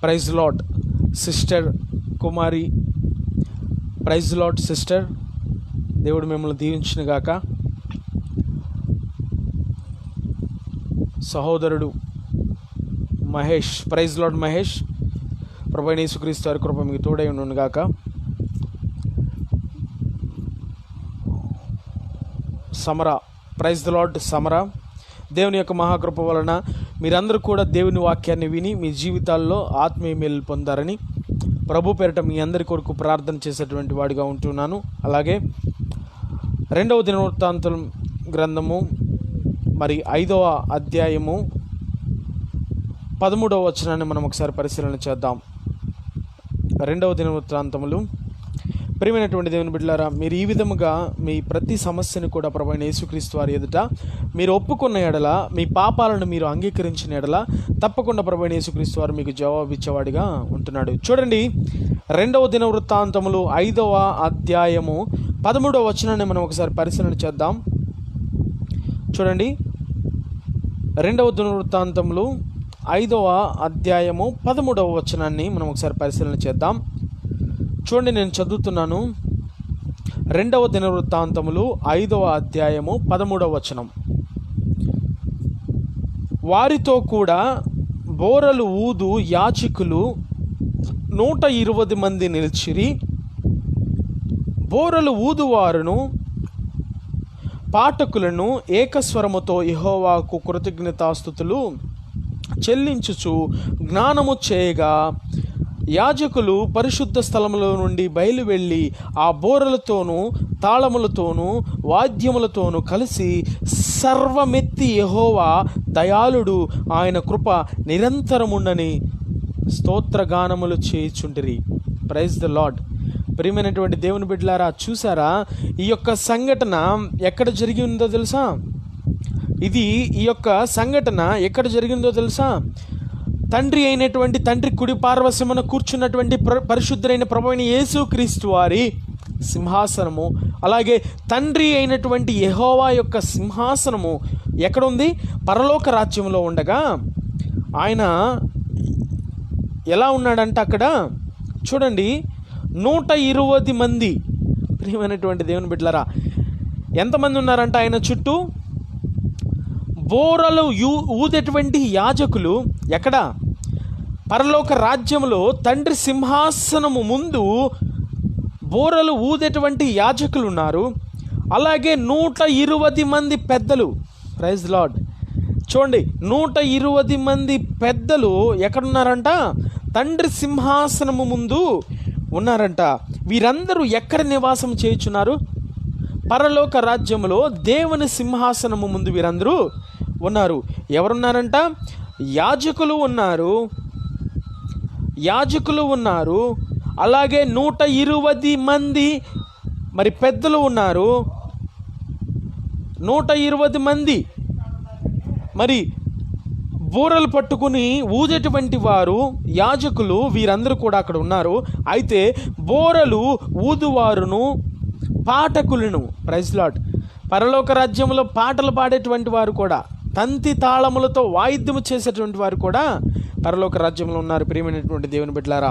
ప్రైజ్ లార్డ్ సిస్టర్ కుమారి, ప్రైజ్ లార్డ్ సిస్టర్, దేవుడు మిమ్మల్ని దీవించును గాక. సహోదరుడు మహేష్. Praise lord Mahesh. ప్రభువైన యేసుక్రీస్తు వారి కృప మీకు తోడై ఉండును గాక. సమర, ప్రైజ్ ద లార్డ్ సమర. దేవుని యొక్క మహాకృప వలన మీరందరూ కూడా దేవుని వాక్యాన్ని విని మీ జీవితాల్లో ఆత్మీయ మేలు పొందారని ప్రభు పేరిట మీ అందరి కొరకు ప్రార్థన చేసేటువంటి వాడిగా ఉంటున్నాను. అలాగే 2వ దినవృత్తాంతం గ్రంథము మరి 5వ అధ్యాయము 13వ వచనాన్ని మనం ఒకసారి పరిశీలన చేద్దాం. 2వ దినవృత్తాంతములు. ప్రియమైనటువంటి దేవుని బిడ్డలారా, మీరు ఈ విధముగా మీ ప్రతి సమస్యను కూడా ప్రభువైన యేసుక్రీస్తు వారి ఎదుట మీరు ఒప్పుకున్న ఎడల, మీ పాపాలను మీరు అంగీకరించిన ఎడల తప్పకుండా ప్రభువైన యేసుక్రీస్తు వారు మీకు జవాబు ఇచ్చేవాడిగా ఉంటున్నాడు. చూడండి, 2వ దినవృత్తాంతములు 5వ అధ్యాయము 13వ వచనాన్ని మనం ఒకసారి పరిశీలన చేద్దాం. చూడండి, 2వ దినవృత్తాంతములు 5వ అధ్యాయము 13వ వచనాన్ని మనం ఒకసారి పరిశీలన చేద్దాం. చూడండి, నేను చదువుతున్నాను. 2వ దినవృత్తాంతములు 5వ అధ్యాయము 13వ వచనం. వారితో కూడా బోరలు ఊదు యాజకులు 120 మంది నిలిచిరి. బోరలు ఊదువారును పాఠకులను ఏకస్వరముతో యెహోవాకు కృతజ్ఞతాస్తుతులు చెల్లించుచు జ్ఞానము చేయగా, యాజకులు పరిశుద్ధ స్థలములో నుండి బయలు వెళ్ళి ఆ బోరలతోనూ తాళములతోనూ వాద్యములతోనూ కలిసి సర్వమెత్తి యెహోవా దయాళుడు, ఆయన కృప నిరంతరముండని స్తోత్రగానములు చేయుచుండిరి. Praise the Lord. ప్రియమైనటువంటి దేవుని బిడ్డలారా, చూసారా ఈ యొక్క సంఘటన ఎక్కడ జరిగి ఉందో తెలుసా? ఈ యొక్క సంఘటన ఎక్కడ జరిగిందో తెలుసా? తండ్రి అయినటువంటి తండ్రి కుడి పార్శ్వమున కూర్చున్నటువంటి పరిశుద్ధుడైన ప్రభువైన యేసుక్రీస్తు వారి సింహాసనము, అలాగే తండ్రి అయినటువంటి యెహోవా యొక్క సింహాసనము ఎక్కడ ఉంది? పరలోక రాజ్యంలో ఉండగా ఆయన ఎలా ఉన్నాడంటే అక్కడ చూడండి, 120 మంది. ప్రియమైనటువంటి దేవుని బిడ్డలారా, ఎంతమంది ఉన్నారంట ఆయన చుట్టూ? బోరలు ఊదేటువంటి యాజకులు ఎక్కడ? పరలోక రాజ్యంలో తండ్రి సింహాసనము ముందు బోరలు ఊదేటువంటి యాజకులు ఉన్నారు. అలాగే 120 మంది పెద్దలు. Praise Lord. చూడండి, 120 మంది పెద్దలు ఎక్కడున్నారంట? తండ్రి సింహాసనము ముందు ఉన్నారంట. వీరందరూ ఎక్కడ నివాసం చేయుచున్నారు? పరలోక రాజ్యంలో దేవుని సింహాసనము ముందు వీరందరూ ఉన్నారు. ఎవరున్నారంట? యాజకులు ఉన్నారు. అలాగే 120 మంది మరి పెద్దలు ఉన్నారు. 120 మంది మరి బూరలు పట్టుకుని ఊదేటువంటి వారు యాజకులు, వీరందరూ కూడా అక్కడ ఉన్నారు. అయితే బోరలు ఊదువారును పాఠకులను, ప్రైజ్ లార్డ్, పరలోక రాజ్యంలో పాటలు పాడేటువంటి వారు కూడా, తంతి తాళములతో వాయిద్యము చేసేటువంటి వారు కూడా పరలోక రాజ్యంలో ఉన్నారు. ప్రియమైనటువంటి దేవుని బిడ్డలారా,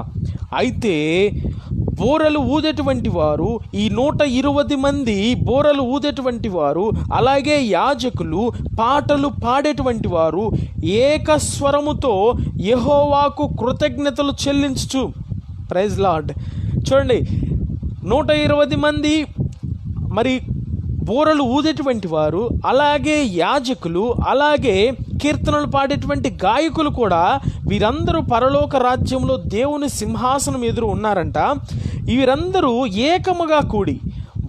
అయితే బోరలు ఊదేటువంటి వారు, ఈ 120 మంది బోరలు ఊదేటువంటి వారు, అలాగే యాజకులు పాటలు పాడేటువంటి వారు ఏకస్వరముతో యెహోవాకు కృతజ్ఞతలు చెల్లించు. Praise Lord. చూడండి, 120 మంది మరి బోరలు ఊదేటువంటి వారు, అలాగే యాజకులు, అలాగే కీర్తనలు పాడేటువంటి గాయకులు కూడా, వీరందరూ పరలోక రాజ్యంలో దేవుని సింహాసనం ఎదురు ఉన్నారంట. వీరందరూ ఏకముగా కూడి,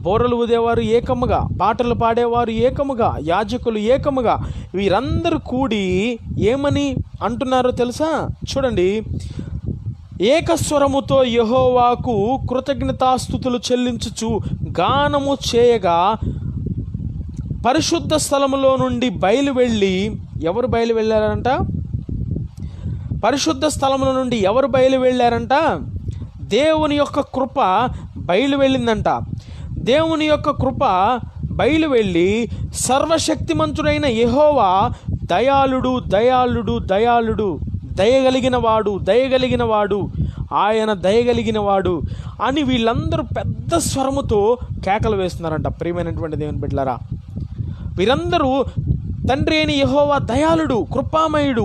బోరలు ఊదేవారు ఏకముగా, పాటలు పాడేవారు ఏకముగా, యాజకులు ఏకముగా, వీరందరూ కూడి ఏమని అంటున్నారో తెలుసా? చూడండి, ఏకస్వరముతో యెహోవాకు కృతజ్ఞతాస్తుతులు చెల్లించుచు గానము చేయగా, పరిశుద్ధ స్థలములో నుండి బయలు వెళ్ళి, ఎవరు బయలు వెళ్ళారంట? పరిశుద్ధ స్థలముల నుండి ఎవరు బయలు వెళ్ళారంట? దేవుని యొక్క కృప బయలు వెళ్ళిందంట. దేవుని యొక్క కృప బయలు వెళ్ళి, సర్వశక్తిమంతుడైన యెహోవా దయాళుడు, దయాళుడు, దయాళుడు, దయగలిగిన వాడు, ఆయన దయగలిగిన వాడు అని వీళ్ళందరూ పెద్ద స్వరముతో కేకలు వేస్తున్నారంట. ప్రియమైనటువంటి దేవుని బిడ్డలారా, వీరందరూ తండ్రి అయిన యెహోవా దయాళుడు, కృపామయుడు,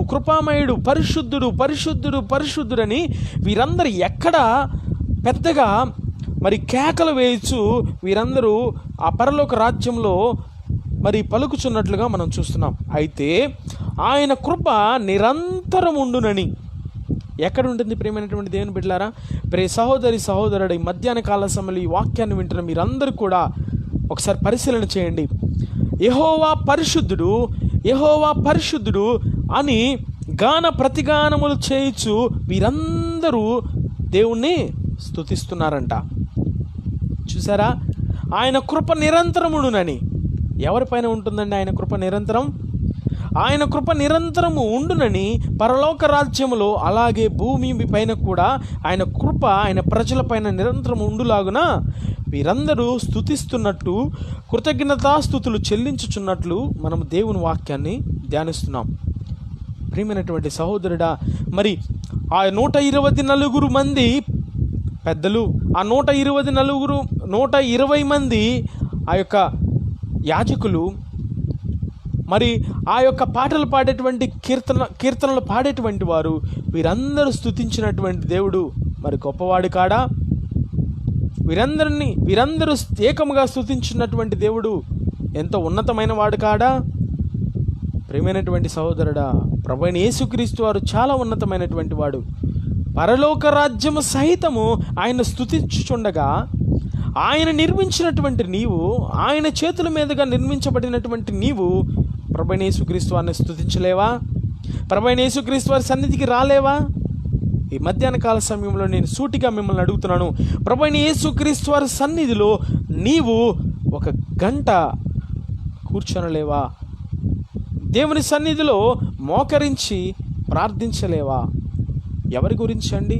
పరిశుద్ధుడని వీరందరూ ఎక్కడ పెద్దగా మరి కేకలు వేయచ్చు వీరందరూ ఆ పరలోక రాజ్యంలో మరి పలుకుచున్నట్లుగా మనం చూస్తున్నాం. అయితే ఆయన కృప నిరంతరం ఉండునని ఎక్కడ ఉంటుంది ప్రియమైనటువంటి దేవుని బిడ్డలారా? సహోదరుడు, ఈ మధ్యాహ్న కాల సమయంలో ఈ వాక్యాన్ని వింటున్న మీరందరూ కూడా ఒకసారి పరిశీలన చేయండి. యెహోవా పరిశుద్ధుడు అని గాన ప్రతిగానములు చేయుచు వీరందరూ దేవుణ్ణి స్తుతిస్తున్నారంట. చూసారా? ఆయన కృప నిరంతరముండునని. ఎవరిపైన ఉంటుందండి ఆయన కృప నిరంతరం? ఆయన కృప నిరంతరము ఉండునని పరలోక రాజ్యములో అలాగే భూమి పైన కూడా ఆయన కృప ఆయన ప్రజల పైన నిరంతరం ఉండులాగున వీరందరూ స్తుతిస్తున్నట్టు, కృతజ్ఞతాస్తుతులు చెల్లించుచున్నట్లు మనం దేవుని వాక్యాన్ని ధ్యానిస్తున్నాం. ప్రియమైనటువంటి సహోదరుడా, మరి ఆ 124 మంది పెద్దలు, ఆ 120 మంది ఆ యొక్క యాజకులు, మరి ఆ యొక్క పాటలు పాడేటువంటి కీర్తనలు పాడేటువంటి వారు, వీరందరూ స్తుతించినటువంటి దేవుడు మరి గొప్పవాడు కాడా? వీరందరూ ఏకముగా స్తుతించినటువంటి దేవుడు ఎంతో ఉన్నతమైన వాడు కాడా? ప్రియమైనటువంటి సహోదరుడా, ప్రభువైన యేసుక్రీస్తు వారు చాలా ఉన్నతమైనటువంటి వాడు. పరలోక రాజ్యము సహితము ఆయన స్తుతించుచుండగా, ఆయన నిర్మించినటువంటి నీవు, ఆయన చేతుల మీదుగా నిర్మించబడినటువంటి నీవు ప్రభువైన యేసుక్రీస్తు వారిని స్తుతించలేవా? ప్రభువైన యేసుక్రీస్తు వారి సన్నిధికి రాలేవా? ఈ మధ్యాహ్న కాల సమయంలో నేను సూటిగా మిమ్మల్ని అడుగుతున్నాను, ప్రభువైన యేసుక్రీస్తు వారి సన్నిధిలో నీవు 1 గంట కూర్చొనలేవా? దేవుని సన్నిధిలో మోకరించి ప్రార్థించలేవా? ఎవరి గురించి అండి?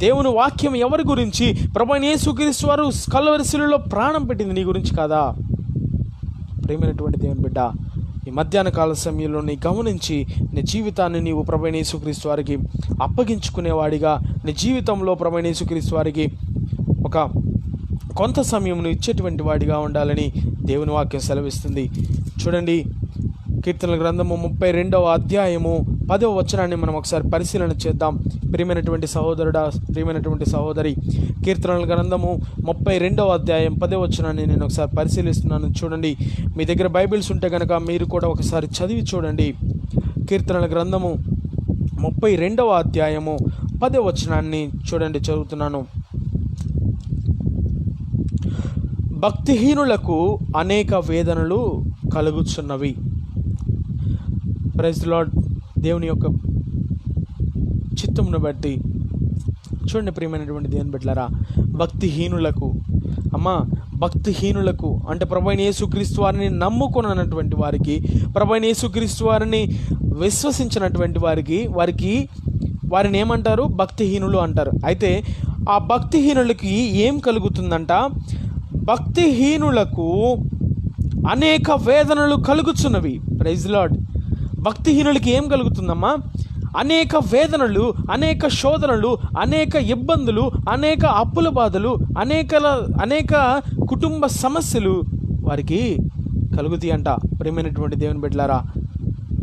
దేవుని వాక్యం ఎవరి గురించి? ప్రభువైన యేసుక్రీస్తు వారు కల్వరి శిలువలో ప్రాణం పెట్టింది నీ గురించి కాదా? ప్రియమైనటువంటి దేవుని బిడ్డ, ఈ మధ్యాహ్న కాల సమయంలో నీ గమనించి నీ జీవితాన్ని నీవు ప్రభువైన యేసుక్రీస్తు వారికి అప్పగించుకునేవాడిగా, నీ జీవితంలో ప్రభువైన యేసుక్రీస్తు వారికి ఒక కొంత సమయం ఇచ్చేటువంటి వాడిగా ఉండాలని దేవుని వాక్యం సెలవిస్తుంది. చూడండి, కీర్తనల గ్రంథము 32వ అధ్యాయము 10వ వచనాన్ని మనం ఒకసారి పరిశీలన చేద్దాం. ప్రియమైనటువంటి సహోదరుడా, ప్రియమైనటువంటి సహోదరి, కీర్తనల గ్రంథము 32వ అధ్యాయం 10వ వచనాన్ని నేను ఒకసారి పరిశీలిస్తున్నాను. చూడండి, మీ దగ్గర బైబిల్స్ ఉంటే కనుక మీరు కూడా ఒకసారి చదివి చూడండి. కీర్తనల గ్రంథము 32వ అధ్యాయము 10వ వచనాన్ని చూడండి, చదువుతున్నాను. భక్తిహీనులకు అనేక వేదనలు కలుగుచున్నవి. Praise the lord. దేవుని యొక్క చిత్తమును బట్టి చూడండి ప్రియమైనటువంటి దేవుని బిడ్డలారా, భక్తిహీనులకు అంటే ప్రభువైన యేసుక్రీస్తు వారిని నమ్ముకున్నటువంటి వారికి, ప్రభువైన యేసుక్రీస్తు వారిని విశ్వసించినటువంటి వారిని ఏమంటారు? భక్తిహీనులు అంటారు. అయితే ఆ భక్తిహీనులకి ఏం కలుగుతుందంట? భక్తిహీనులకు అనేక వేదనలు కలుగుచున్నవి. Praise lord. భక్తిహీనులకి ఏం కలుగుతుందమ్మా? అనేక వేదనలు, అనేక శోధనలు, అనేక ఇబ్బందులు, అనేక అప్పుల బాధలు, అనేక కుటుంబ సమస్యలు వారికి కలుగుతాయి అంట. ప్రియమైనటువంటి దేవుని బిడ్డలారా,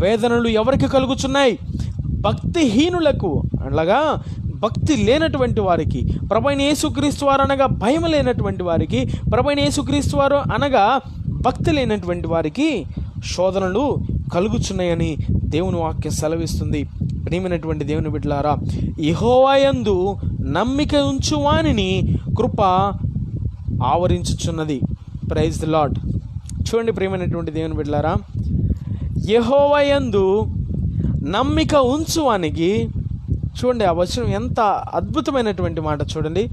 వేదనలు ఎవరికి కలుగుచున్నాయి? భక్తిహీనులకు. అలాగా భక్తి లేనటువంటి వారికి, ప్రభువైన యేసుక్రీస్తు వారు అనగా భయం లేనటువంటి వారికి, ప్రభువైన యేసుక్రీస్తు వారు అనగా భక్తి లేనటువంటి వారికి శోధనలు కలుగుచున్నాయని దేవుని వాక్యం సెలవిస్తుంది. ప్రియమైనటువంటి దేవుని బిడ్డలారా, యెహోవా యందు నమ్మిక ఉంచు వానిని కృప ఆవరించుచున్నది. Praise the Lord. చూడండి ప్రియమైనటువంటి దేవుని బిడ్డలారా, యెహోవా యందు నమ్మిక ఉంచు వానికి, చూడండి ఆ వచనం ఎంత అద్భుతమైనటువంటి మాట చూడండి.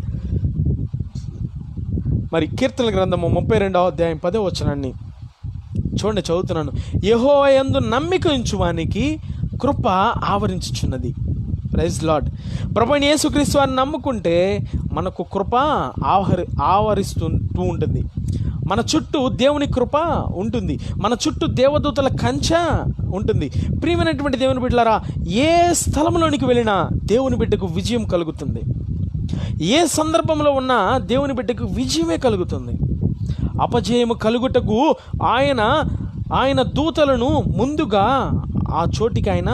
మరి కీర్తనల గ్రంథము 32వ అధ్యాయం 10వ వచనాన్ని చూడండి, చదువుతున్నాను. యెహోవా యందు నమ్మిక ఉంచువానికి కృప ఆవరించుచున్నది. Praise lord. ప్రభువైన యేసుక్రీస్తు వారిని నమ్ముకుంటే మనకు కృప ఆవరిస్తూ ఉంటుంది. మన చుట్టూ దేవుని కృప ఉంటుంది, మన చుట్టూ దేవదూతల కంచె ఉంటుంది. ప్రియమైనటువంటి దేవుని బిడ్డలారా, ఏ స్థలంలోనికి వెళ్ళినా దేవుని బిడ్డకు విజయం కలుగుతుంది. ఏ సందర్భంలో ఉన్నా దేవుని బిడ్డకు విజయమే కలుగుతుంది. అపజయము కలుగుటకు ఆయన ఆయన దూతలను ముందుగా ఆ చోటికి ఆయన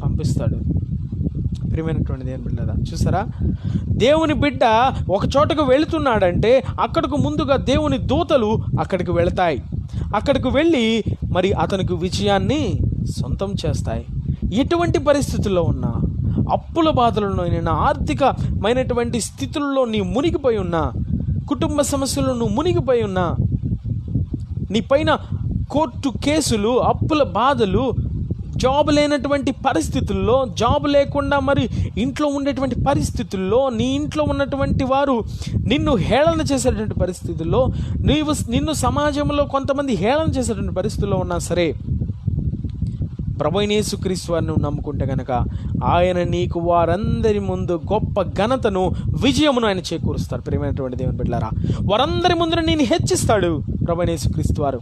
పంపిస్తాడు. ప్రియమైనటువంటి దేవుని బిడ్డలారా, చూసారా, దేవుని బిడ్డ ఒక చోటకు వెళుతున్నాడంటే అక్కడికి ముందుగా దేవుని దూతలు అక్కడికి వెళతాయి. అక్కడికి వెళ్ళి మరి అతనికి విజయాన్ని సొంతం చేస్తాయి. ఎటువంటి పరిస్థితుల్లో ఉన్నా, అప్పుల బాధలలో, ఆర్థికమైనటువంటి స్థితుల్లో నీ మునిగిపోయి ఉన్నా, కుటుంబ సమస్యల్లో నువ్వు మునిగిపోయి ఉన్నా, నీ పైన కోర్టు కేసులు, అప్పుల బాధలు, జాబ్ లేనటువంటి పరిస్థితుల్లో, జాబ్ లేకుండా మరి ఇంట్లో ఉండేటువంటి పరిస్థితుల్లో, నీ ఇంట్లో ఉన్నటువంటి వారు నిన్ను హేళన చేసేటువంటి పరిస్థితుల్లో, నిన్ను సమాజంలో కొంతమంది హేళన చేసేటువంటి పరిస్థితుల్లో ఉన్నా సరే, ప్రభువైన యేసుక్రీస్తు వారిని నమ్ముకుంటే కనుక ఆయన నీకు వారందరి ముందు గొప్ప ఘనతను, విజయమును ఆయన చేకూరుస్తాడు. ప్రియమైనటువంటి దేవుని బిడ్డలారా, వారందరి ముందు నేను హెచ్చిస్తాడు ప్రభువైన యేసుక్రీస్తు వారు.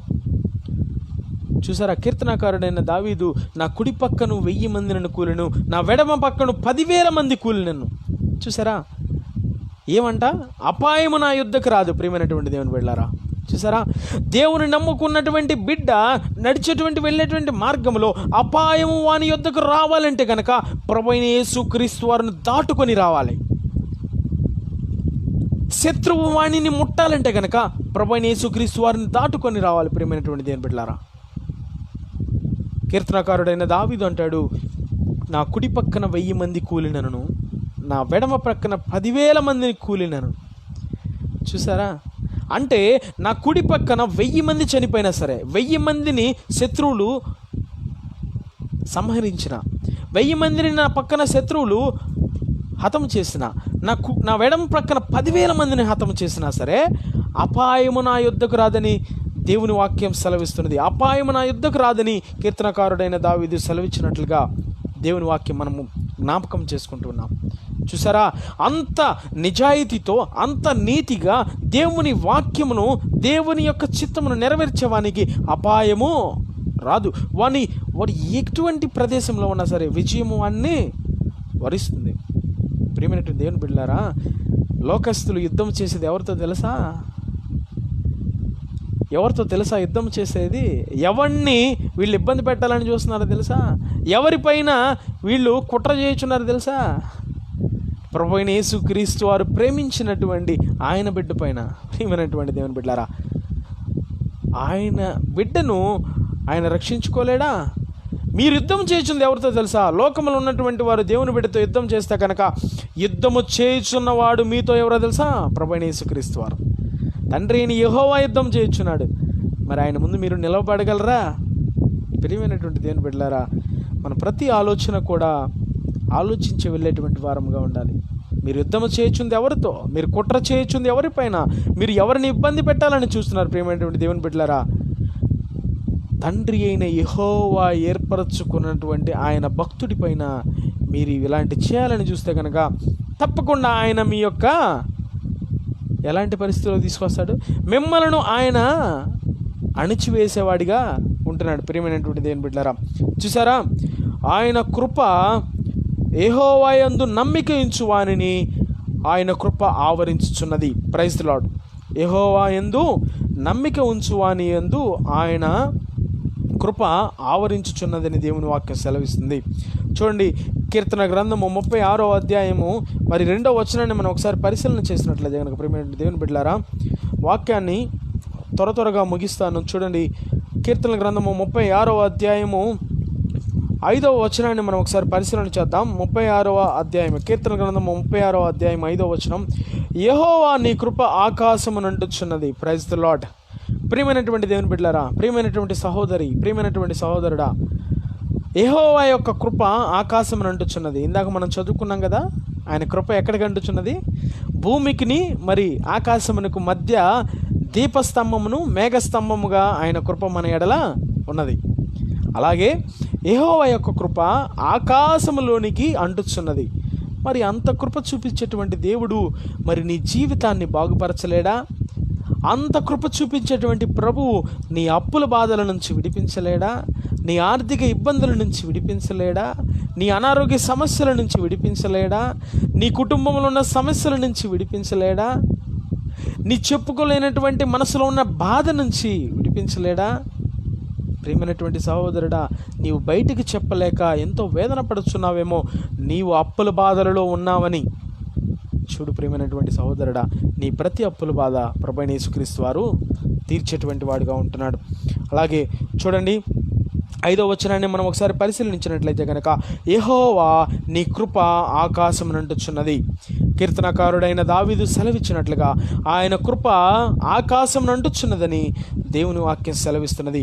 చూసారా, కీర్తనాకారుడైన దావీదు, నా కుడి పక్కను 1000 మంది నన్ను కూలిను, నా వెడమ పక్కను 10,000 మంది కూలినను. చూసారా, ఏమంట? అపాయము నా యుద్ధకు రాదు. ప్రియమైనటువంటి దేవుని బిడ్డలారా, చూసారా, దేవుని నమ్ముకున్నటువంటి బిడ్డ నడిచేటువంటి వెళ్ళేటువంటి మార్గంలో అపాయము వాని యుద్ధకు రావాలంటే కనుక ప్రభువైన యేసుక్రీస్తు వారిని దాటుకొని రావాలి. శత్రువు వాణిని ముట్టాలంటే కనుక ప్రభువైన యేసుక్రీస్తు వారిని దాటుకొని రావాలి. ప్రియమైనటువంటి దేవుని బిడ్డలారా, కీర్తనకారుడైన దావీదు అంటాడు, నా కుడి పక్కన 1000 మంది కూలినను, నా వెడమ ప్రక్కన 10,000 మందిని కూలినను. చూసారా, అంటే నా కుడి పక్కన 1000 మంది చనిపోయినా సరే, 1000 మందిని శత్రువులు సంహరించిన, 1000 మందిని నా పక్కన శత్రువులు హతము చేసిన, నా వెడమ ప్రక్కన 10,000 మందిని హతము చేసినా సరే, అపాయము నా యుద్ధకు రాదని దేవుని వాక్యం సెలవిస్తున్నది. అపాయము నా యుద్ధకు రాదని కీర్తనకారుడైన దావీదు సెలవిచ్చినట్లుగా దేవుని వాక్యం మనము జ్ఞాపకం చేసుకుంటున్నాం. చూసారా, అంత నిజాయితీతో, అంత నీతిగా దేవుని వాక్యమును, దేవుని యొక్క చిత్తమును నెరవేర్చేవానికి అపాయము రాదు. వాడు ఎటువంటి ప్రదేశంలో ఉన్నా సరే విజయము వాన్ని వరిస్తుంది. ప్రియమైనటువంటి దేవుని బిడ్డలారా, లోకస్తులు యుద్ధం చేసేది ఎవరితో తెలుసా? యుద్ధం చేసేది ఎవరిని వీళ్ళు ఇబ్బంది పెట్టాలని చూస్తున్నారో తెలుసా? ఎవరిపైన వీళ్ళు కుట్ర చేయుచున్నారో తెలుసా? ప్రభువైన యేసుక్రీస్తు వారు ప్రేమించినటువంటి ఆయన బిడ్డ పైన. ప్రియమైనటువంటి దేవుని బిడ్డలారా, ఆయన బిడ్డను ఆయన రక్షించుకోలేడా? మీరు యుద్ధం చేయుచుంది ఎవరితో తెలుసా? లోకంలో ఉన్నటువంటి వారు దేవుని బిడ్డతో యుద్ధం చేస్తే కనుక యుద్ధము చేయుచున్నవాడు మీతో ఎవరో తెలుసా? ప్రభువైన యేసుక్రీస్తు వారు. తండ్రి అయిన యెహోవా యుద్ధం చేయుచున్నాడు. మరి ఆయన ముందు మీరు నిలవబడగలరా? ప్రియమైనటువంటి దేవుని బిడ్డలారా, మన ప్రతి ఆలోచన కూడా ఆలోచించి వెళ్ళేటువంటి వారంగా ఉండాలి. మీరు యుద్ధము చేయుచుంది ఎవరితో? మీరు కుట్ర చేయుచుంది ఎవరిపైన? మీరు ఎవరిని ఇబ్బంది పెట్టాలని చూస్తున్నారు? ప్రియమైనటువంటి దేవుని బిడ్డలారా, తండ్రి అయిన యెహోవా ఏర్పరచుకున్నటువంటి ఆయన భక్తుడి పైన మీరు ఇలాంటి చేయాలని చూస్తే కనుక తప్పకుండా ఆయన మీ యొక్క ఎలాంటి పరిస్థితుల్లో తీసుకొస్తాడు? మిమ్మలను ఆయన అణిచివేసేవాడిగా ఉంటున్నాడు. ప్రియమైనటువంటి దేవుని బిడ్డలారా, చూసారా, ఆయన కృప యెహోవా యందు నమ్మిక ఉంచు వానిని ఆయన కృప ఆవరించుచున్నది. Praise the Lord. యెహోవా యందు నమ్మిక ఉంచు వాని యందు ఆయన కృప ఆవరించుచున్నదని దేవుని వాక్యం సెలవిస్తుంది. చూడండి, కీర్తన గ్రంథము 36వ అధ్యాయము మరి 2వ వచనాన్ని మనం ఒకసారి పరిశీలన చేసినట్లయితే కనుక ప్రియమైన దేవుని బిడ్డలారా, వాక్యాన్ని త్వరగా ముగిస్తాను. చూడండి, కీర్తన గ్రంథము 36వ అధ్యాయము 5వ వచనాన్ని మనం ఒకసారి పరిశీలన చేద్దాం. 36వ అధ్యాయం, కీర్తన గ్రంథము 36వ అధ్యాయం 5వ వచనం, యెహోవా నీ కృప ఆకాశమునంటుచున్నది. Praise the Lord. ప్రియమైనటువంటి దేవుని బిడ్డలారా, ప్రియమైనటువంటి సహోదరి, ప్రియమైనటువంటి సహోదరుడా, యెహోవా యొక్క కృప ఆకాశమును అంటుచున్నది. ఇందాక మనం చదువుకున్నాం కదా, ఆయన కృప ఎక్కడికి అంటుచున్నది? భూమికిని మరి ఆకాశమునకు మధ్య దీపస్తంభమును మేఘస్తంభముగా ఆయన కృప మన ఎడల ఉన్నది. అలాగే యెహోవా యొక్క కృప ఆకాశములోనికి అంటుచున్నది. మరి అంత కృప చూపించేటువంటి దేవుడు మరి నీ జీవితాన్ని బాగుపరచలేడా? అంత కృప చూపించేటువంటి ప్రభువు నీ అప్పుల బాధల నుంచి విడిపించలేడా? నీ ఆర్థిక ఇబ్బందుల నుంచి విడిపించలేడా? నీ అనారోగ్య సమస్యల నుంచి విడిపించలేడా? నీ కుటుంబంలో ఉన్న సమస్యల నుంచి విడిపించలేడా? నీ చెప్పుకోలేనటువంటి మనసులో ఉన్న బాధ నుంచి విడిపించలేడా? ప్రియమైనటువంటి సహోదరుడా, నీవు బయటికి చెప్పలేక ఎంతో వేదన పడుచున్నావేమో, నీవు అప్పుల బాధలలో ఉన్నావని. చూడు ప్రియమైనటువంటి సహోదరుడా, నీ ప్రతి అప్పుల బాధ ప్రభువైన యేసుక్రీస్తు వారు తీర్చేటువంటి వాడుగా ఉంటున్నాడు. అలాగే చూడండి 5వ వచనాన్ని మనం ఒకసారి పరిశీలించినట్లయితే కనుక, యెహోవా నీ కృప ఆకాశమునంటుచున్నది. కీర్తనకారుడైన దావీదు సెలవిచ్చినట్లుగా ఆయన కృప ఆకాశమునంటుచున్నదని దేవుని వాక్యం సెలవిస్తున్నది.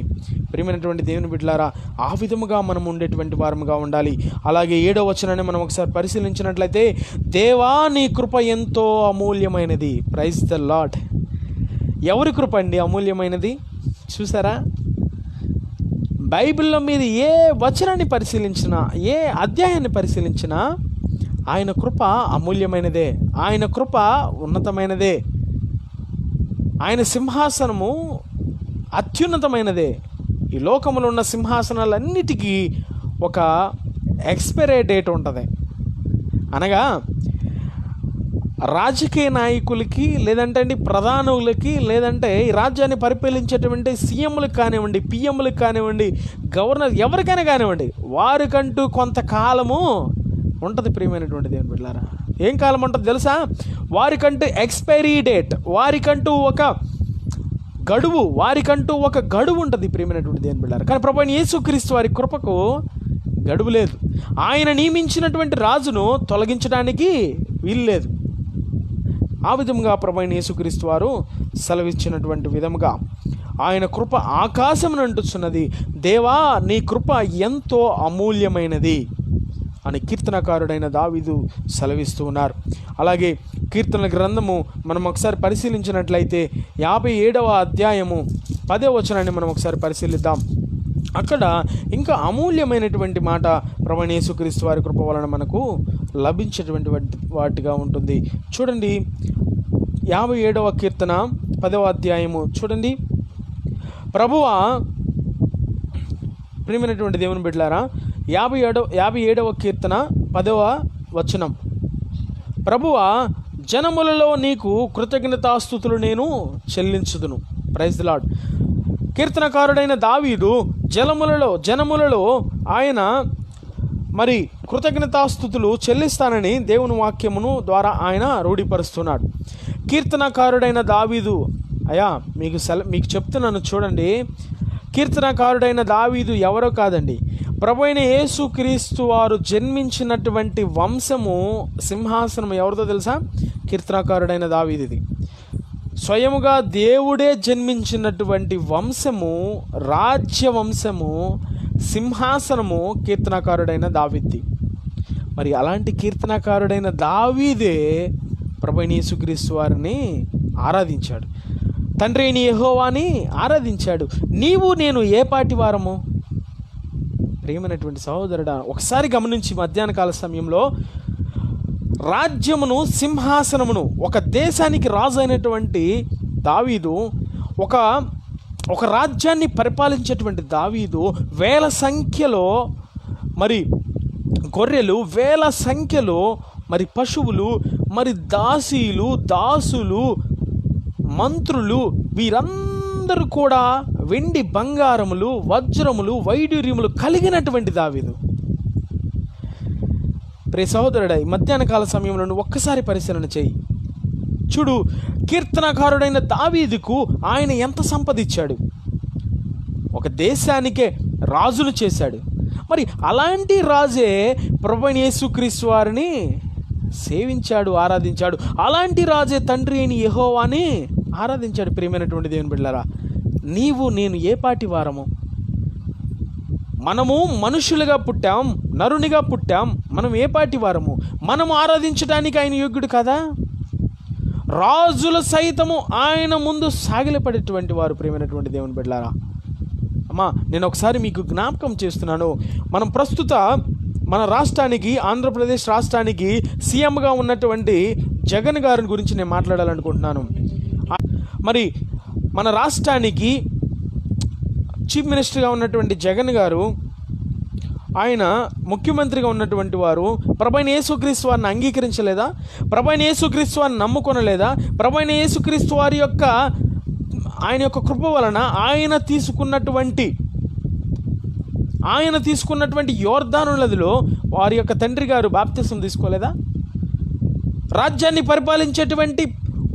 ప్రియమైనటువంటి దేవుని బిడ్డలారా, ఆ విధముగా మనం ఉండేటువంటి వారముగా ఉండాలి. అలాగే 7వ వచనాన్ని మనం ఒకసారి పరిశీలించినట్లయితే, దేవా నీ కృప ఎంతో అమూల్యమైనది. Praise the lord. ఎవరి కృప అండి అమూల్యమైనది? చూసారా, బైబిల్లో మీరు ఏ వచనాన్ని పరిశీలించినా, ఏ అధ్యాయాన్ని పరిశీలించినా ఆయన కృప అమూల్యమైనదే, ఆయన కృప ఉన్నతమైనదే, ఆయన సింహాసనము అత్యున్నతమైనదే. ఈ లోకములో ఉన్న సింహాసనాలన్నిటికీ ఒక ఎక్స్పైరీ డేట్ ఉంటుంది. అనగా రాజకీయ నాయకులకి, లేదంటే ప్రధానులకి, లేదంటే ఈ రాజ్యాన్ని పరిపాలించేటువంటి సీఎంలకు కానివ్వండి, పిఎంలకు కానివ్వండి, గవర్నర్ ఎవరికైనా కానివ్వండి, వారికంటూ కొంతకాలము ఉంటుంది. ప్రియమైనటువంటి దేవుని బిడ్డలారా, ఏం కాలం ఉంటుంది తెలుసా? వారికంటూ ఎక్స్పైరీ డేట్, వారికంటూ ఒక గడువు, వారికంటూ ఒక గడువు ఉంటుంది. ప్రియమైనటువంటి దేవుని బిడ్డలారా, కానీ ప్రభువైన యేసుక్రీస్తు వారి కృపకు గడువు లేదు. ఆయన నియమించినటువంటి రాజును తొలగించడానికి వీలు లేదు. ఆ విధముగా ప్రభువైన యేసుక్రీస్తు వారు సెలవిచ్చినటువంటి విధముగా ఆయన కృప ఆకాశమునంటుచున్నది. దేవా నీ కృప ఎంతో అమూల్యమైనది అని కీర్తనకారుడైన దావీదు సెలవిస్తూ ఉన్నారు. అలాగే కీర్తనల గ్రంథము మనం ఒకసారి పరిశీలించినట్లయితే 57వ అధ్యాయము 10వ వచనాన్ని మనం ఒకసారి పరిశీలిద్దాం. అక్కడ ఇంకా అమూల్యమైనటువంటి మాట ప్రభువైన యేసుక్రీస్తు వారి కృప వలన మనకు లభించేటువంటి వాటిగా ఉంటుంది. చూడండి 57వ కీర్తన 10వ అధ్యాయము చూడండి. ప్రభువా, ప్రియమైనటువంటి దేవుని బిడ్డలారా, 57వ కీర్తన 10వ వచనం, ప్రభువా జనములలో నీకు కృతజ్ఞతాస్తుతులు నేను చెల్లించుదును. Praise the Lord. కీర్తనకారుడైన దావీదు జనములలో ఆయన మరి కృతజ్ఞతాస్తుతులు చెల్లిస్తానని దేవుని వాక్యమును ద్వారా ఆయన రూఢిపరుస్తున్నాడు. కీర్తనకారుడైన దావీదు, అయ్యా మీకు చెప్తున్నాను చూడండి, కీర్తనకారుడైన దావీదు ఎవరో కాదండి, ప్రభువైన యేసుక్రీస్తు వారు జన్మించినటువంటి వంశము, సింహాసనం ఎవరిదో తెలుసా? కీర్తనకారుడైన దావీదుది. స్వయముగా దేవుడే జన్మించినటువంటి వంశము, రాజ్య వంశము, సింహాసనము కీర్తనకారుడైన దావీదుది. మరి అలాంటి కీర్తనకారుడైన దావీదే ప్రభువైన యేసుక్రీస్తు వారిని ఆరాధించాడు, తండ్రి అయిన యెహోవాని ఆరాధించాడు. నీవు నేను ఏ పాటి వారము? ప్రియమైనటువంటి సహోదరుడా, ఒకసారి గమనించి మధ్యాహ్న కాల సమయంలో రాజ్యమును, సింహాసనమును, ఒక దేశానికి రాజు అయినటువంటి దావీదు, ఒక రాజ్యాన్ని పరిపాలించేటువంటి దావీదు వేల సంఖ్యలో మరి గొర్రెలు, వేల సంఖ్యలో మరి పశువులు, మరి దాసీలు, దాసులు, మంత్రులు, వీరందరూ కూడా వెండి బంగారములు, వజ్రములు, వైడూర్యములు కలిగినటువంటి దావీదు. ప్రియ సహోదరుడా, మధ్యాహ్న కాల సమయంలో నువ్వు ఒక్కసారి పరిశీలన చేయి. చూడు, కీర్తనకారుడైన దావీదుకు ఆయన ఎంత సంపదిచ్చాడు. ఒక దేశానికే రాజును చేశాడు. మరి అలాంటి రాజే ప్రభువైన యేసుక్రీస్తు వారిని సేవించాడు, ఆరాధించాడు. అలాంటి రాజే తండ్రి అయిన యెహోవాని ఆరాధించాడు. ప్రియమైనటువంటి దేవుని బిడ్డలారా, నీవు నేను ఏ పాటి వారము? మనము మనుషులుగా పుట్టాం, నరునిగా పుట్టాం. మనం ఏ పాటి వారము? మనము ఆరాధించడానికి ఆయన యోగ్యుడు కదా? రాజుల సైతము ఆయన ముందు సాగిలపడేటువంటి వారు. ప్రియమైనటువంటి దేవుని బిడ్డలారా, అమ్మా, నేను ఒకసారి మీకు జ్ఞాపకం చేస్తున్నాను. మనం ప్రస్తుత మన రాష్ట్రానికి, ఆంధ్రప్రదేశ్ రాష్ట్రానికి సీఎంగా ఉన్నటువంటి జగన్ గారి గురించి నేను మాట్లాడాలనుకుంటున్నాను. మరి మన రాష్ట్రానికి చీఫ్ మినిస్టర్గా ఉన్నటువంటి జగన్ గారు, ఆయన ముఖ్యమంత్రిగా ఉన్నటువంటి వారు ప్రభువైన యేసుక్రీస్తు వారిని అంగీకరించలేదా? ప్రభువైన యేసుక్రీస్తు వారిని నమ్ముకొనలేదా? ప్రభువైన యేసుక్రీస్తు వారి యొక్క ఆయన యొక్క కృప వలన ఆయన తీసుకున్నటువంటి ఆయన తీసుకున్నటువంటి యోర్దాను నదిలో వారి యొక్క తండ్రి గారు బాప్తిసం తీసుకోలేదా? రాజ్యాన్ని పరిపాలించేటువంటి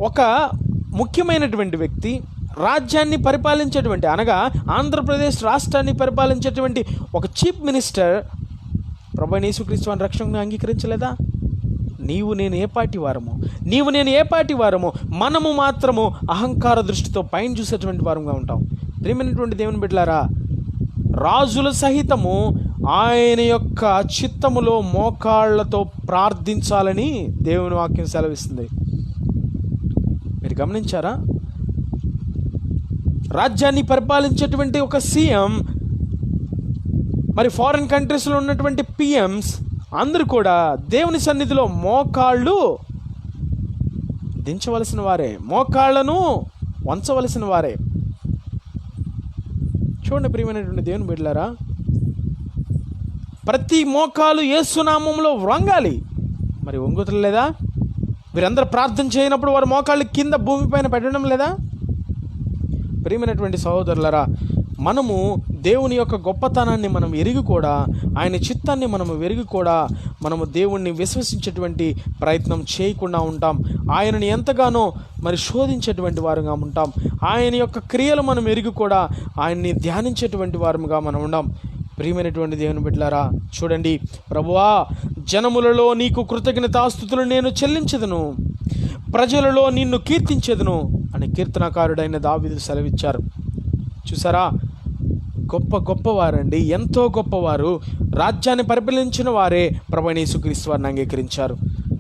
ఒక ముఖ్యమైనటువంటి వ్యక్తి, రాజ్యాన్ని పరిపాలించేటువంటి అనగా ఆంధ్రప్రదేశ్ రాష్ట్రాన్ని పరిపాలించేటువంటి ఒక చీఫ్ మినిస్టర్ ప్రభువైన యేసుక్రీస్తు వారి రక్షణను అంగీకరించలేదా? నీవు నేను ఏ పాటి వారమో మనము మాత్రము అహంకార దృష్టితో పైన చూసేటువంటి వారంగా ఉంటాం. ప్రియమైనటువంటి దేవుని బిడ్డలారా, రాజుల సహితము ఆయన యొక్క చిత్తములో మోకాళ్లతో ప్రార్థించాలని దేవుని వాక్యం సెలవిస్తుంది. మీరు గమనించారా? రాజ్యాన్ని పరిపాలించేటువంటి ఒక సీఎం, మరి ఫారిన్ కంట్రీస్లో ఉన్నటువంటి పిఎంస్ అందరూ కూడా దేవుని సన్నిధిలో మోకాళ్ళు దించవలసిన వారే, మోకాళ్ళను వంచవలసిన వారే. చూడండి ప్రియమైనటువంటి దేవుని బిడ్డలారా, ప్రతి మోకాలు యేసు నామములో వంగాలి. మరి వంగుతులు లేదా? వీరందరూ ప్రార్థన చేయనప్పుడు వారి మోకాళ్ళు కింద భూమిపైన పెట్టడం లేదా? ప్రియమైనటువంటి సహోదరులరా, మనము దేవుని యొక్క గొప్పతనాన్ని మనం ఎరిగి కూడా, ఆయన చిత్తాన్ని మనము ఎరిగి కూడా మనము దేవుణ్ణి విశ్వసించేటువంటి ప్రయత్నం చేయకుండా ఉంటాం. ఆయనని ఎంతగానో మరి శోధించేటువంటి వారుగా ఉంటాం. ఆయన యొక్క క్రియలు మనం ఎరిగి కూడా ఆయన్ని ధ్యానించేటువంటి వారుగా మనం ఉండాం. ప్రియమైనటువంటి దేవుని బిడ్డలారా, చూడండి, ప్రభువా, జనములలో నీకు కృతజ్ఞతాస్తుతులు నేను చెల్లించెదను, ప్రజలలో నిన్ను కీర్తించెదను అని కీర్తనకారుడైన దావీదు సెలవిచ్చారు. చూసారా? గొప్పవారండి, ఎంతో గొప్పవారు. రాజ్యాన్ని పరిపాలించిన వారే ప్రభువైన యేసుక్రీస్తు వారిని అంగీకరించారు.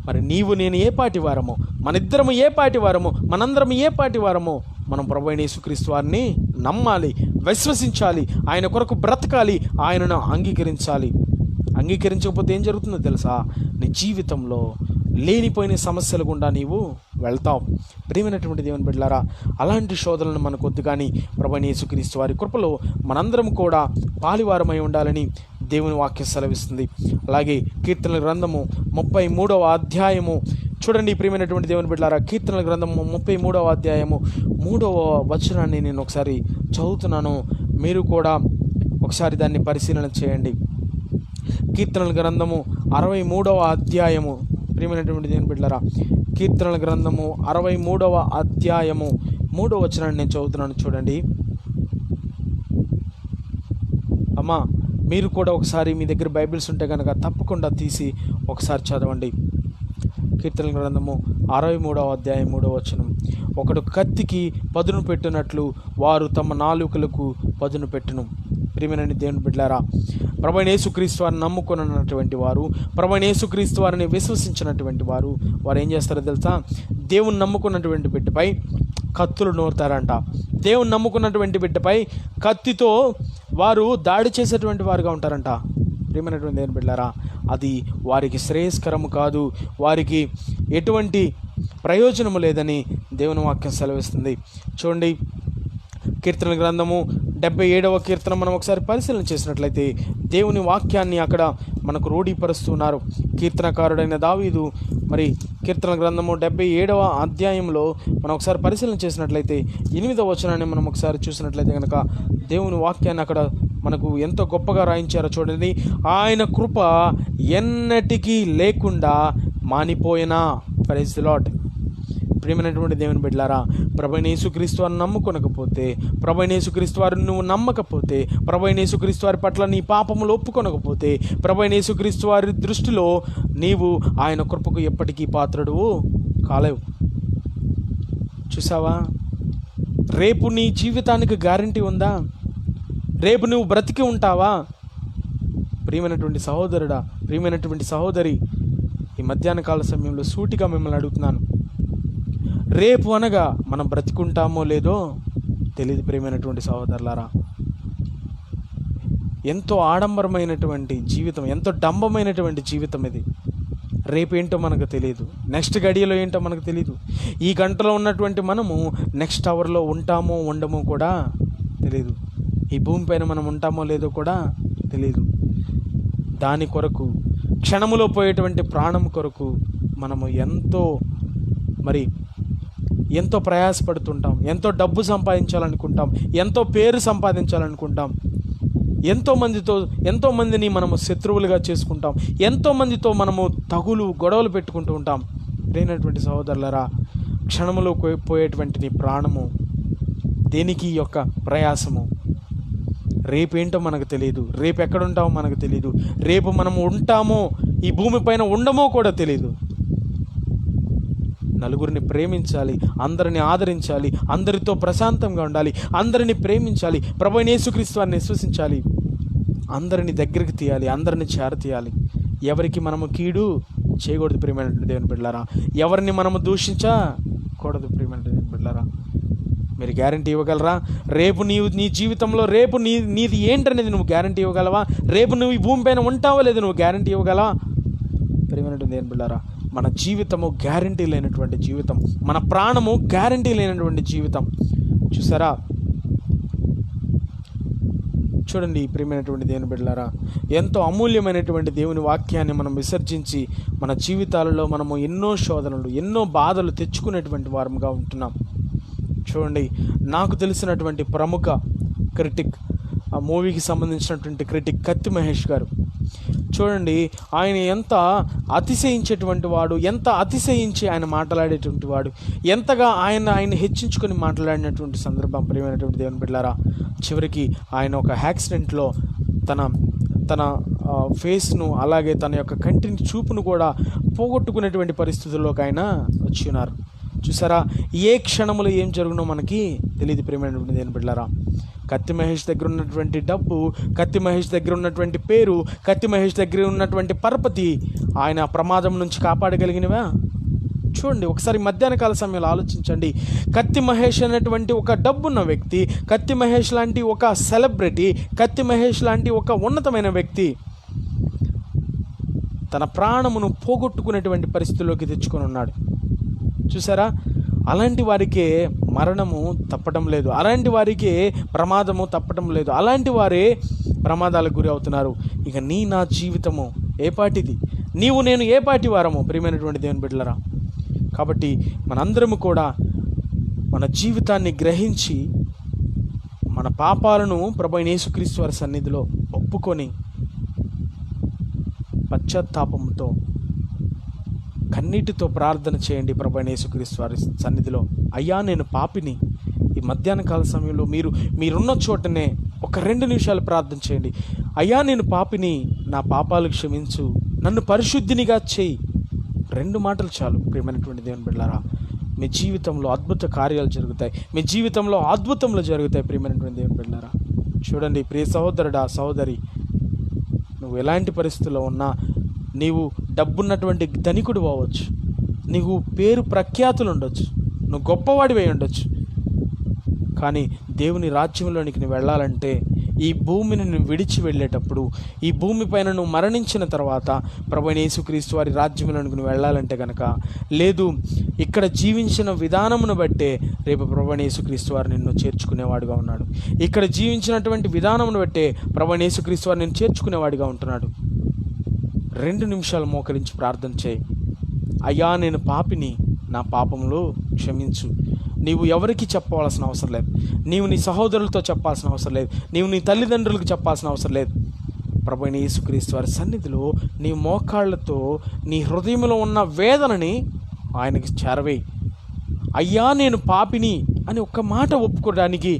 మరి నీవు నేను ఏ పాటి వారమో, మనిద్దరము ఏ పాటి వారమో, మనందరం ఏ పాటి వారమో మనం ప్రభువైన యేసుక్రీస్తు వారిని నమ్మాలి, విశ్వసించాలి, ఆయన కొరకు బ్రతకాలి, ఆయనను అంగీకరించాలి. అంగీకరించకపోతే ఏం జరుగుతుందో తెలుసా? నీ జీవితంలో లేనిపోయిన సమస్యలు గుండా నీవు వెళ్తావు. ప్రియమైనటువంటి దేవుని బిడ్డలారా, అలాంటి శోధనలను మనకు వద్దు. కానీ ప్రభువైన యేసుక్రీస్తు వారి కృపలో మనందరం కూడా పాలివారమై ఉండాలని దేవుని వాక్యం సెలవిస్తుంది. అలాగే కీర్తనల గ్రంథము 33వ అధ్యాయము చూడండి. ప్రియమైనటువంటి దేవుని బిడ్డలారా, కీర్తనల గ్రంథము 33వ అధ్యాయము 3వ వచనాన్ని నేను ఒకసారి చదువుతున్నాను. మీరు కూడా ఒకసారి దాన్ని పరిశీలన చేయండి. కీర్తనల గ్రంథము 63వ అధ్యాయము, ప్రియమైనటువంటి దేవుని బిడ్డలారా, కీర్తనల గ్రంథము 63వ అధ్యాయము 3వ వచనాన్ని నేను చదువుతున్నాను. చూడండి అమ్మా, మీరు కూడా ఒకసారి మీ దగ్గర బైబిల్స్ ఉంటే కనుక తప్పకుండా తీసి ఒకసారి చదవండి. కీర్తనల గ్రంథము 63వ అధ్యాయం 3వ వచనం. ఒకడు కత్తికి పదును పెట్టినట్లు వారు తమ నాలుకలకు పదును పెట్టును. ప్రియమైన దేవుని బిడ్డలారా, ప్రభువైన యేసుక్రీస్తు వారిని నమ్ముకున్నటువంటి వారు, ప్రభువైన యేసుక్రీస్తు వారిని విశ్వసించినటువంటి వారు ఏం చేస్తారో తెలుసా? దేవుని నమ్ముకున్నటువంటి బిడ్డపై కత్తులు నూరుతారంట. దేవుని నమ్ముకున్నటువంటి బిడ్డపై కత్తితో వారు దాడి చేసేటువంటి వారుగా ఉంటారంట. ప్రియమైనటువంటి దేవుని బిడ్డలారా, అది వారికి శ్రేయస్కరము కాదు, వారికి ఎటువంటి ప్రయోజనము లేదని దేవుని వాక్యం సెలవిస్తుంది. చూడండి, కీర్తన గ్రంథము 77వ కీర్తన మనం ఒకసారి పరిశీలన చేసినట్లయితే దేవుని వాక్యాన్ని అక్కడ మనకు రూఢీపరుస్తున్నారు. కీర్తనకారుడైన దావీదు మరి కీర్తన గ్రంథము 77వ అధ్యాయంలో మనం ఒకసారి పరిశీలన చేసినట్లయితే 8వ వచనాన్ని మనం ఒకసారి చూసినట్లయితే కనుక దేవుని వాక్యాన్ని అక్కడ మనకు ఎంతో గొప్పగా రాయించారో చూడండి. ఆయన కృప ఎన్నటికీ లేకుండా మానిపోయినా. Praise the Lord. ప్రియమైనటువంటి దేవుని బిడ్డలారా, ప్రభువైన యేసుక్రీస్తు వారిని నమ్ముకొనకపోతే, ప్రభువైన యేసుక్రీస్తు వారిని నువ్వు నమ్మకపోతే, ప్రభువైన యేసుక్రీస్తు వారి పట్ల నీ పాపములు ఒప్పుకొనకపోతే, ప్రభువైన యేసుక్రీస్తు వారి దృష్టిలో నీవు ఆయన కృపకు ఎప్పటికీ పాత్రుడు కాలేవు. చూసావా? రేపు నీ జీవితానికి గ్యారంటీ ఉందా? రేపు నువ్వు బ్రతికి ఉంటావా? ప్రియమైనటువంటి సహోదరుడా, ప్రియమైనటువంటి సహోదరి, ఈ మధ్యాహ్న కాల సమయంలో సూటిగా మిమ్మల్ని అడుగుతున్నాను, రేపు అనగా మనం బ్రతికుంటామో లేదో తెలియదు. ప్రియమైనటువంటి సహోదరులారా, ఎంతో ఆడంబరమైనటువంటి జీవితం, ఎంతో డంబమైనటువంటి జీవితం ఇది. రేపు ఏంటో మనకు తెలియదు, నెక్స్ట్ గడియలో ఏంటో మనకు తెలియదు. ఈ గంటలో ఉన్నటువంటి మనము నెక్స్ట్ అవర్లో ఉంటామో ఉండమో కూడా తెలియదు. ఈ భూమిపైన మనం ఉంటామో లేదో కూడా తెలియదు. దాని కొరకు, క్షణములో పోయేటువంటి ప్రాణం కొరకు మనము ఎంతో ప్రయాసపడుతుంటాం, ఎంతో డబ్బు సంపాదించాలనుకుంటాం, ఎంతో పేరు సంపాదించాలనుకుంటాం, ఎంతోమందిని మనము శత్రువులుగా చేసుకుంటాం, ఎంతోమందితో మనము గొడవలు పెట్టుకుంటూ ఉంటాం. లేనటువంటి సహోదరులరా, క్షణములో పోయేటువంటి నీ ప్రాణము దేనికి ఈ యొక్క ప్రయాసము? రేపేంటో మనకు తెలియదు, రేపు ఎక్కడుంటామో మనకు తెలియదు, రేపు మనము ఉంటామో ఈ భూమిపైన ఉండమో కూడా తెలియదు. నలుగురిని ప్రేమించాలి, అందరిని ఆదరించాలి, అందరితో ప్రశాంతంగా ఉండాలి, అందరిని ప్రేమించాలి, ప్రభువైన యేసుక్రీస్తు వారిని విశ్వసించాలి, అందరిని దగ్గరికి తీయాలి, అందరిని చేరతీయాలి. ఎవరికి మనము కీడు చేయకూడదు ప్రియమైనటువంటి దేవుని బిడ్డలారా. ఎవరిని మనము దూషించకూడదు ప్రియమైనటువంటి దేవుని బిడ్డలారా. మీరు గ్యారంటీ ఇవ్వగలరా? రేపు నీ జీవితంలో రేపు నీది ఏంటనేది నువ్వు గ్యారంటీ ఇవ్వగలవా? రేపు నువ్వు ఈ భూమిపైన ఉంటావో లేదు నువ్వు గ్యారంటీ ఇవ్వగలవా? ప్రియమైనటువంటి దేవుని బిడ్డలారా, మన జీవితము గ్యారంటీ లేనటువంటి జీవితం, మన ప్రాణము గ్యారంటీ లేనటువంటి జీవితం. చూసారా? చూడండి ప్రియమైనటువంటి దేవుని బిడ్డలారా, ఎంతో అమూల్యమైనటువంటి దేవుని వాక్యాన్ని మనం విసర్జించి మన జీవితాలలో మనము ఎన్నో శోధనలు, ఎన్నో బాధలు తెచ్చుకునేటువంటి వారముగా ఉంటున్నాం. చూడండి, నాకు తెలిసినటువంటి ప్రముఖ క్రిటిక్, ఆ మూవీకి సంబంధించినటువంటి క్రిటిక్ కత్తి మహేష్ గారు, చూడండి ఆయన ఎంత అతిశయించేటువంటి వాడు, ఎంత అతిశయించి ఆయన మాట్లాడేటువంటి వాడు, ఎంతగా ఆయన హెచ్చించుకొని మాట్లాడినటువంటి సందర్భం ప్రియమైనటువంటి దేవుని బిడ్డలారా. చివరికి ఆయన ఒక యాక్సిడెంట్లో తన ఫేస్ను అలాగే తన యొక్క కంటిని చూపును కూడా పోగొట్టుకునేటువంటి పరిస్థితుల్లోకి ఆయన వచ్చి ఉన్నారు. చూసారా? ఏ క్షణములో ఏం జరుగునో మనకి తెలియదు ప్రియమైనటువంటి దేవుని బిడ్డలారా. కత్తి మహేష్ దగ్గర ఉన్నటువంటి డబ్బు, కత్తి మహేష్ దగ్గర ఉన్నటువంటి పేరు, కత్తి మహేష్ దగ్గర ఉన్నటువంటి పరపతి ఆయన ప్రమాదం నుంచి కాపాడగలిగినవా? చూడండి, ఒకసారి మధ్యాహ్న కాల సమయంలో ఆలోచించండి. కత్తి మహేష్ అనేటువంటి ఒక డబ్బున్న వ్యక్తి, కత్తి మహేష్ లాంటి ఒక సెలబ్రిటీ, కత్తి మహేష్ లాంటి ఒక ఉన్నతమైన వ్యక్తి తన ప్రాణమును పోగొట్టుకునేటువంటి పరిస్థితుల్లోకి తెచ్చుకొని ఉన్నాడు. చూసారా? అలాంటి వారికే మరణము తప్పడం లేదు, అలాంటి వారికే ప్రమాదము తప్పడం లేదు, అలాంటి వారే ప్రమాదాలకు గురి అవుతున్నారు. ఇక నా జీవితము ఏపాటిది, నీవు నేను ఏపాటి వారము ప్రియమైనటువంటి దేవుని బిడ్డలారా. కాబట్టి మనందరము కూడా మన జీవితాన్ని గ్రహించి మన పాపాలను ప్రభువైన యేసుక్రీస్తు వారి సన్నిధిలో ఒప్పుకొని పశ్చాత్తాపంతో కన్నీటితో ప్రార్థన చేయండి ప్రభువైన యేసుక్రీస్తు వారి సన్నిధిలో. అయ్యా, నేను పాపిని. ఈ మధ్యాహ్న కాల సమయంలో మీరున్న చోటనే ఒక 2 నిమిషాలు ప్రార్థన చేయండి. అయ్యా, నేను పాపిని, నా పాపాలు క్షమించు, నన్ను పరిశుద్ధినిగా చేయి. 2 మాటలు చాలు ప్రియమైనటువంటి దేవుని బిడ్డలారా. మీ జీవితంలో అద్భుత కార్యాలు జరుగుతాయి, మీ జీవితంలో అద్భుతములు జరుగుతాయి ప్రియమైనటువంటి దేవుని బిడ్డలారా. చూడండి ప్రియ సహోదరుడా, సహోదరి, నువ్వు ఎలాంటి పరిస్థితుల్లో ఉన్నా, నీవు డబ్బున్నటువంటి ధనికుడు అవ్వచ్చు, నీకు పేరు ప్రఖ్యాతులు ఉండొచ్చు, నువ్వు గొప్పవాడివై ఉండొచ్చు, కానీ దేవుని రాజ్యంలోనికి నువ్వు వెళ్ళాలంటే ఈ భూమిని నువ్వు విడిచి వెళ్ళేటప్పుడు, ఈ భూమిపైన నువ్వు మరణించిన తర్వాత ప్రభువైన యేసుక్రీస్తు వారి రాజ్యంలోనికి నువ్వు వెళ్ళాలంటే కనుక, లేదు ఇక్కడ జీవించిన విధానమును బట్టే రేపు ప్రభువైన యేసుక్రీస్తు వారు నిన్ను చేర్చుకునేవాడుగా ఉన్నాడు. ఇక్కడ జీవించినటువంటి విధానమును బట్టే ప్రభువైన యేసుక్రీస్తు వారు నిన్ను చేర్చుకునేవాడిగా ఉంటున్నాడు. 2 నిమిషాలు మోకరించి ప్రార్థన చేయి. అయ్యా, నేను పాపిని, నా పాపములు క్షమించు. నీవు ఎవరికి చెప్పవలసిన అవసరం లేదు, నీవు నీ సహోదరులతో చెప్పాల్సిన అవసరం లేదు, నీవు నీ తల్లిదండ్రులకు చెప్పాల్సిన అవసరం లేదు. ప్రభువైన యేసుక్రీస్తు వారి సన్నిధిలో నీ మోకాళ్ళతో నీ హృదయంలో ఉన్న వేదనని ఆయనకి చేరవేయి. అయ్యా, నేను పాపిని అని ఒక్క మాట ఒప్పుకోవడానికి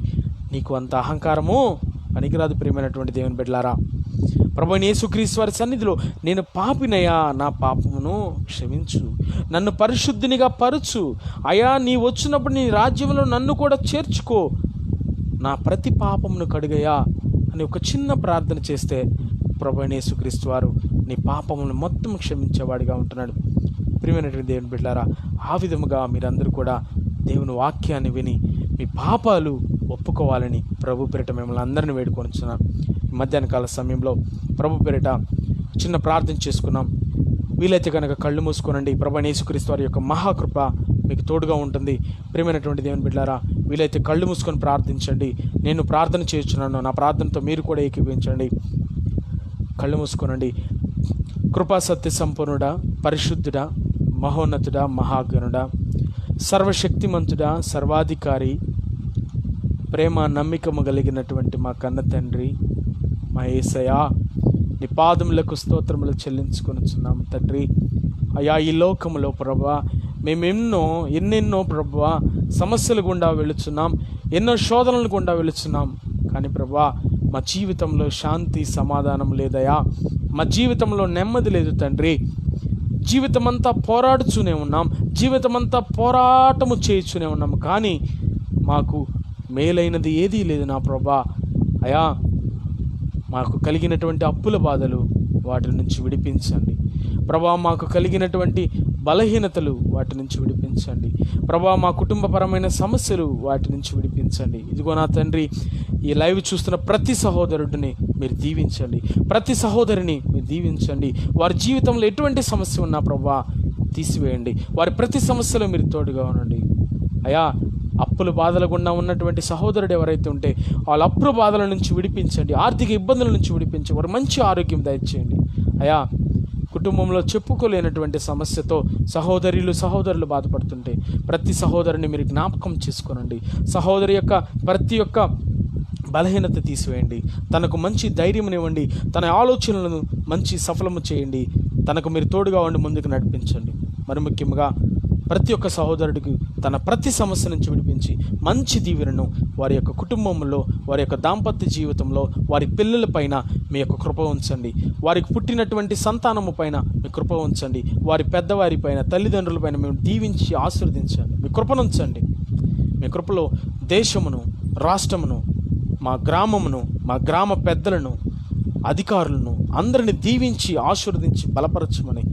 నీకు అంత అహంకారము పనికిరాదు ప్రియమైనటువంటి దేవుని బిడ్డలారా. ప్రభువైన యేసుక్రీస్తు వారి సన్నిధిలో నేను పాపినయ్యా, నా పాపమును క్షమించు, నన్ను పరిశుద్ధినిగా పరుచు, అయ్యా నీ వచ్చినప్పుడు నీ రాజ్యంలో నన్ను కూడా చేర్చుకో, నా ప్రతి పాపమును కడుగయ్యా అని ఒక చిన్న ప్రార్థన చేస్తే ప్రభువైన యేసుక్రీస్తు వారు నీ పాపమును మొత్తం క్షమించేవాడిగా ఉంటున్నాడు. ప్రియమైనటువంటి దేవుని బిడ్డలారా, ఆ విధముగా మీరందరూ కూడా దేవుని వాక్యాన్ని విని మీ పాపాలు ఒప్పుకోవాలని ప్రభు పేరిట మిమ్మల్ని అందరిని వేడుకొనిచున్నాను. మధ్యాహ్న కాల సమయంలో ప్రభు పేరిట చిన్న ప్రార్థన చేసుకున్నాం. వీలైతే కనుక కళ్ళు మూసుకోనండి. ప్రభువైన యేసుక్రీస్తు వారి యొక్క మహాకృప మీకు తోడుగా ఉంటుంది. ప్రియమైనటువంటి దేవుని బిడ్డలారా, వీలైతే కళ్ళు మూసుకొని ప్రార్థించండి. నేను ప్రార్థన చేస్తున్నాను, నా ప్రార్థనతో మీరు కూడా ఏకీభవించండి. కళ్ళు మూసుకోనండి. కృపా సత్య సంపూర్ణుడా, పరిశుద్ధుడా, మహోన్నతుడా, మహాగణుడా, సర్వశక్తిమంతుడా, సర్వాధికారి, ప్రేమ నమ్మికము కలిగినటువంటి మా కన్న తండ్రి, మా యేసయ్యా, నీ పాదములకు స్తోత్రములు చెల్లించుకొనుచున్నాము తండ్రి. అయ్యా, ఈ లోకములో ప్రభువా మేము ఎన్నెన్నో ప్రభువా సమస్యలు గుండా వెళుచున్నాం, ఎన్నో శోధనలు గుండా వెళుచున్నాం. కానీ ప్రభువా, మా జీవితంలో శాంతి సమాధానం లేదయ్యా, మా జీవితంలో నెమ్మది లేదు తండ్రి. జీవితమంతా పోరాడుతూనే ఉన్నాం, జీవితమంతా పోరాటము చేయుచూనే ఉన్నాం, కానీ మాకు మేలైనది ఏదీ లేదు నా ప్రభువా. అయ్యా, మాకు కలిగినటువంటి అప్పుల బాధలు వాటి నుంచి విడిపించండి ప్రభువా. మాకు కలిగినటువంటి బలహీనతలు వాటి నుంచి విడిపించండి ప్రభువా. మా కుటుంబపరమైన సమస్యలు వాటి నుంచి విడిపించండి. ఇదిగో నా తండ్రి, ఈ లైవ్ చూస్తున్న ప్రతి సహోదరుడిని మీరు దీవించండి, ప్రతి సహోదరిని మీరు దీవించండి. వారి జీవితంలో ఎటువంటి సమస్య ఉన్నా ప్రభువా తీసివేయండి. వారి ప్రతి సమస్యలో మీరు తోడుగా ఉండండి. అయ్యా, అప్పుల బాధల గుండా ఉన్నటువంటి సహోదరుడు ఎవరైతే ఉంటే వాళ్ళ అప్పుల బాధల నుంచి విడిపించండి, ఆర్థిక ఇబ్బందుల నుంచి విడిపించండి, వారు మంచి ఆరోగ్యం దయచేయండి. అయ్యా, కుటుంబంలో చెప్పుకోలేనటువంటి సమస్యతో సహోదరులు బాధపడుతుంటే ప్రతి సహోదరుని మీరు జ్ఞాపకం చేసుకోనండి. సహోదరి యొక్క ప్రతి ఒక్క బలహీనత తీసివేయండి, తనకు మంచి ధైర్యమునివ్వండి, తన ఆలోచనలను మంచి సఫలము చేయండి, తనకు మీరు తోడుగా ఉండి ముందుకు నడిపించండి. మరి ముఖ్యంగా ప్రతి ఒక్క సహోదరుడికి తన ప్రతి సమస్య నుంచి విడిపించి మంచి దీవెనను వారి యొక్క కుటుంబంలో, వారి యొక్క దాంపత్య జీవితంలో, వారి పిల్లల పైన మీ యొక్క కృప ఉంచండి. వారికి పుట్టినటువంటి సంతానము పైన మీ కృప ఉంచండి. వారి పెద్దవారి పైన, తల్లిదండ్రుల పైన మేము దీవించి ఆశీర్వదించండి. మీ కృపనుంచండి. మీ కృపలో దేశమును, రాష్ట్రమును, మా గ్రామమును, మా గ్రామ పెద్దలను, అధికారులను అందరిని దీవించి ఆశీర్వదించి బలపరచమని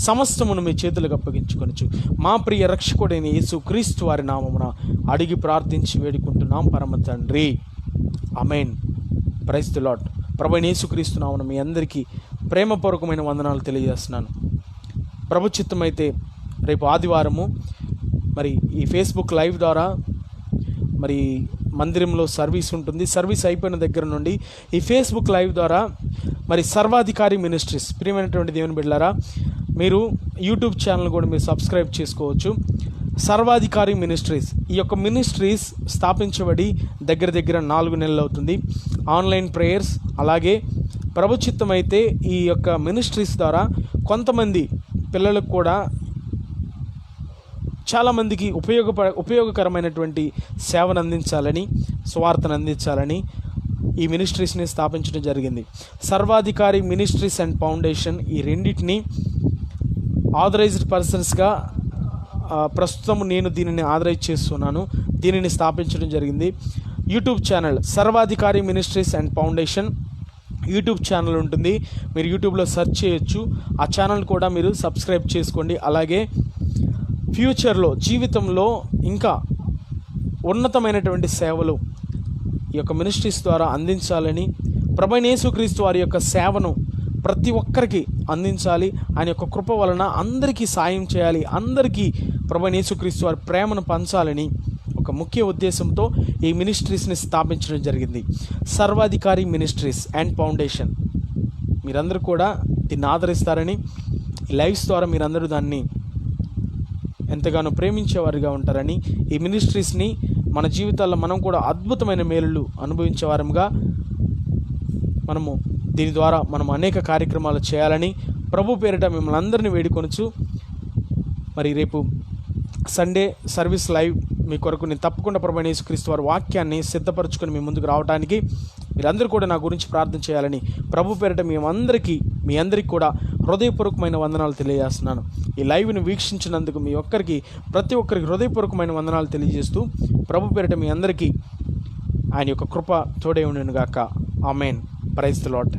సమస్తమును మీ చేతులకు అప్పగించుకొనొచ్చు మా ప్రియ రక్షకుడైన యేసు క్రీస్తు వారి నామమున అడిగి ప్రార్థించి వేడుకుంటున్నాం పరమ తండ్రి. ఆమేన్. Praise the Lord. ప్రభువైన యేసు క్రీస్తు నామమున మీ అందరికీ ప్రేమపూర్వకమైన వందనాలు తెలియజేస్తున్నాను. ప్రభు చిత్తమైతే రేపు ఆదివారము మరి ఈ ఫేస్బుక్ లైవ్ ద్వారా మరి మందిరంలో సర్వీస్ ఉంటుంది. సర్వీస్ అయిపోయిన దగ్గర నుండి ఈ ఫేస్బుక్ లైవ్ ద్వారా మరి సర్వాధికారి మినిస్ట్రీస్, ప్రియమైనటువంటి దేవుని బిడ్డలారా, మీరు యూట్యూబ్ ఛానల్ కూడా మీరు సబ్స్క్రైబ్ చేసుకోవచ్చు. సర్వాధికారి మినిస్ట్రీస్, ఈ యొక్క మినిస్ట్రీస్ స్థాపించబడి దగ్గర 4 నెలలు అవుతుంది. ఆన్లైన్ ప్రేయర్స్, అలాగే ప్రభు చిత్తమైతే ఈ యొక్క మినిస్ట్రీస్ ద్వారా కొంతమంది పిల్లలకు కూడా చాలామందికి ఉపయోగకరమైనటువంటి సేవను అందించాలని, సువార్తను అందించాలని ఈ మినిస్ట్రీస్ని స్థాపించడం జరిగింది. సర్వాధికారి మినిస్ట్రీస్ అండ్ ఫౌండేషన్, ఈ రెండింటిని ఆథరైజ్డ్ పర్సన్స్గా ప్రస్తుతం నేను దీనిని ఆథరైజ్ చేస్తున్నాను. దీనిని స్థాపించడం జరిగింది. యూట్యూబ్ ఛానల్ సర్వాధికారి ministries and foundation YouTube channel ఉంటుంది. మీరు యూట్యూబ్లో సెర్చ్ చేయొచ్చు. ఆ ఛానల్ కూడా మీరు సబ్స్క్రైబ్ చేసుకోండి. అలాగే ఫ్యూచర్లో, జీవితంలో ఇంకా ఉన్నతమైనటువంటి సేవలు ఈ యొక్క మినిస్ట్రీస్ ద్వారా అందించాలని, ప్రభువైన యేసుక్రీస్తు వారి యొక్క సేవను ప్రతి ఒక్కరికి అందించాలి, ఆయన యొక్క కృప వలన అందరికీ సాయం చేయాలి, అందరికీ ప్రభువైన యేసుక్రీస్తు వారి ప్రేమను పంచాలని ఒక ముఖ్య ఉద్దేశంతో ఈ మినిస్ట్రీస్ని స్థాపించడం జరిగింది. సర్వాధికారి మినిస్ట్రీస్ అండ్ ఫౌండేషన్. మీరందరూ కూడా దీన్ని ఆదరిస్తారని, లైవ్స్ ద్వారా మీరందరూ దాన్ని ఎంతగానో ప్రేమించేవారుగా ఉంటారని, ఈ మినిస్ట్రీస్ని మన జీవితాల్లో మనం కూడా అద్భుతమైన మేలులు అనుభవించేవారంగా మనము దీని ద్వారా మనం అనేక కార్యక్రమాలు చేయాలని ప్రభు పేరిట మిమ్మల్ని అందరినీ వేడుకొనుచు, మరి రేపు సండే సర్వీస్ లైవ్ మీ కొరకు నేను తప్పకుండా ప్రభువైన యేసుక్రీస్తు వారి వాక్యాన్ని సిద్ధపరచుకొని మీ ముందుకు రావడానికి మీరందరూ కూడా నా గురించి ప్రార్థన చేయాలని ప్రభు పేరిట మీ అందరికీ కూడా హృదయపూర్వకమైన వందనాలు తెలియజేస్తున్నాను. ఈ లైవ్ని వీక్షించినందుకు ప్రతి ఒక్కరికి హృదయపూర్వకమైన వందనాలు తెలియజేస్తూ ప్రభు పేరిట మీ అందరికీ ఆయన యొక్క కృప తోడే ఉండును గాక. ఆమేన్. Praise the lord.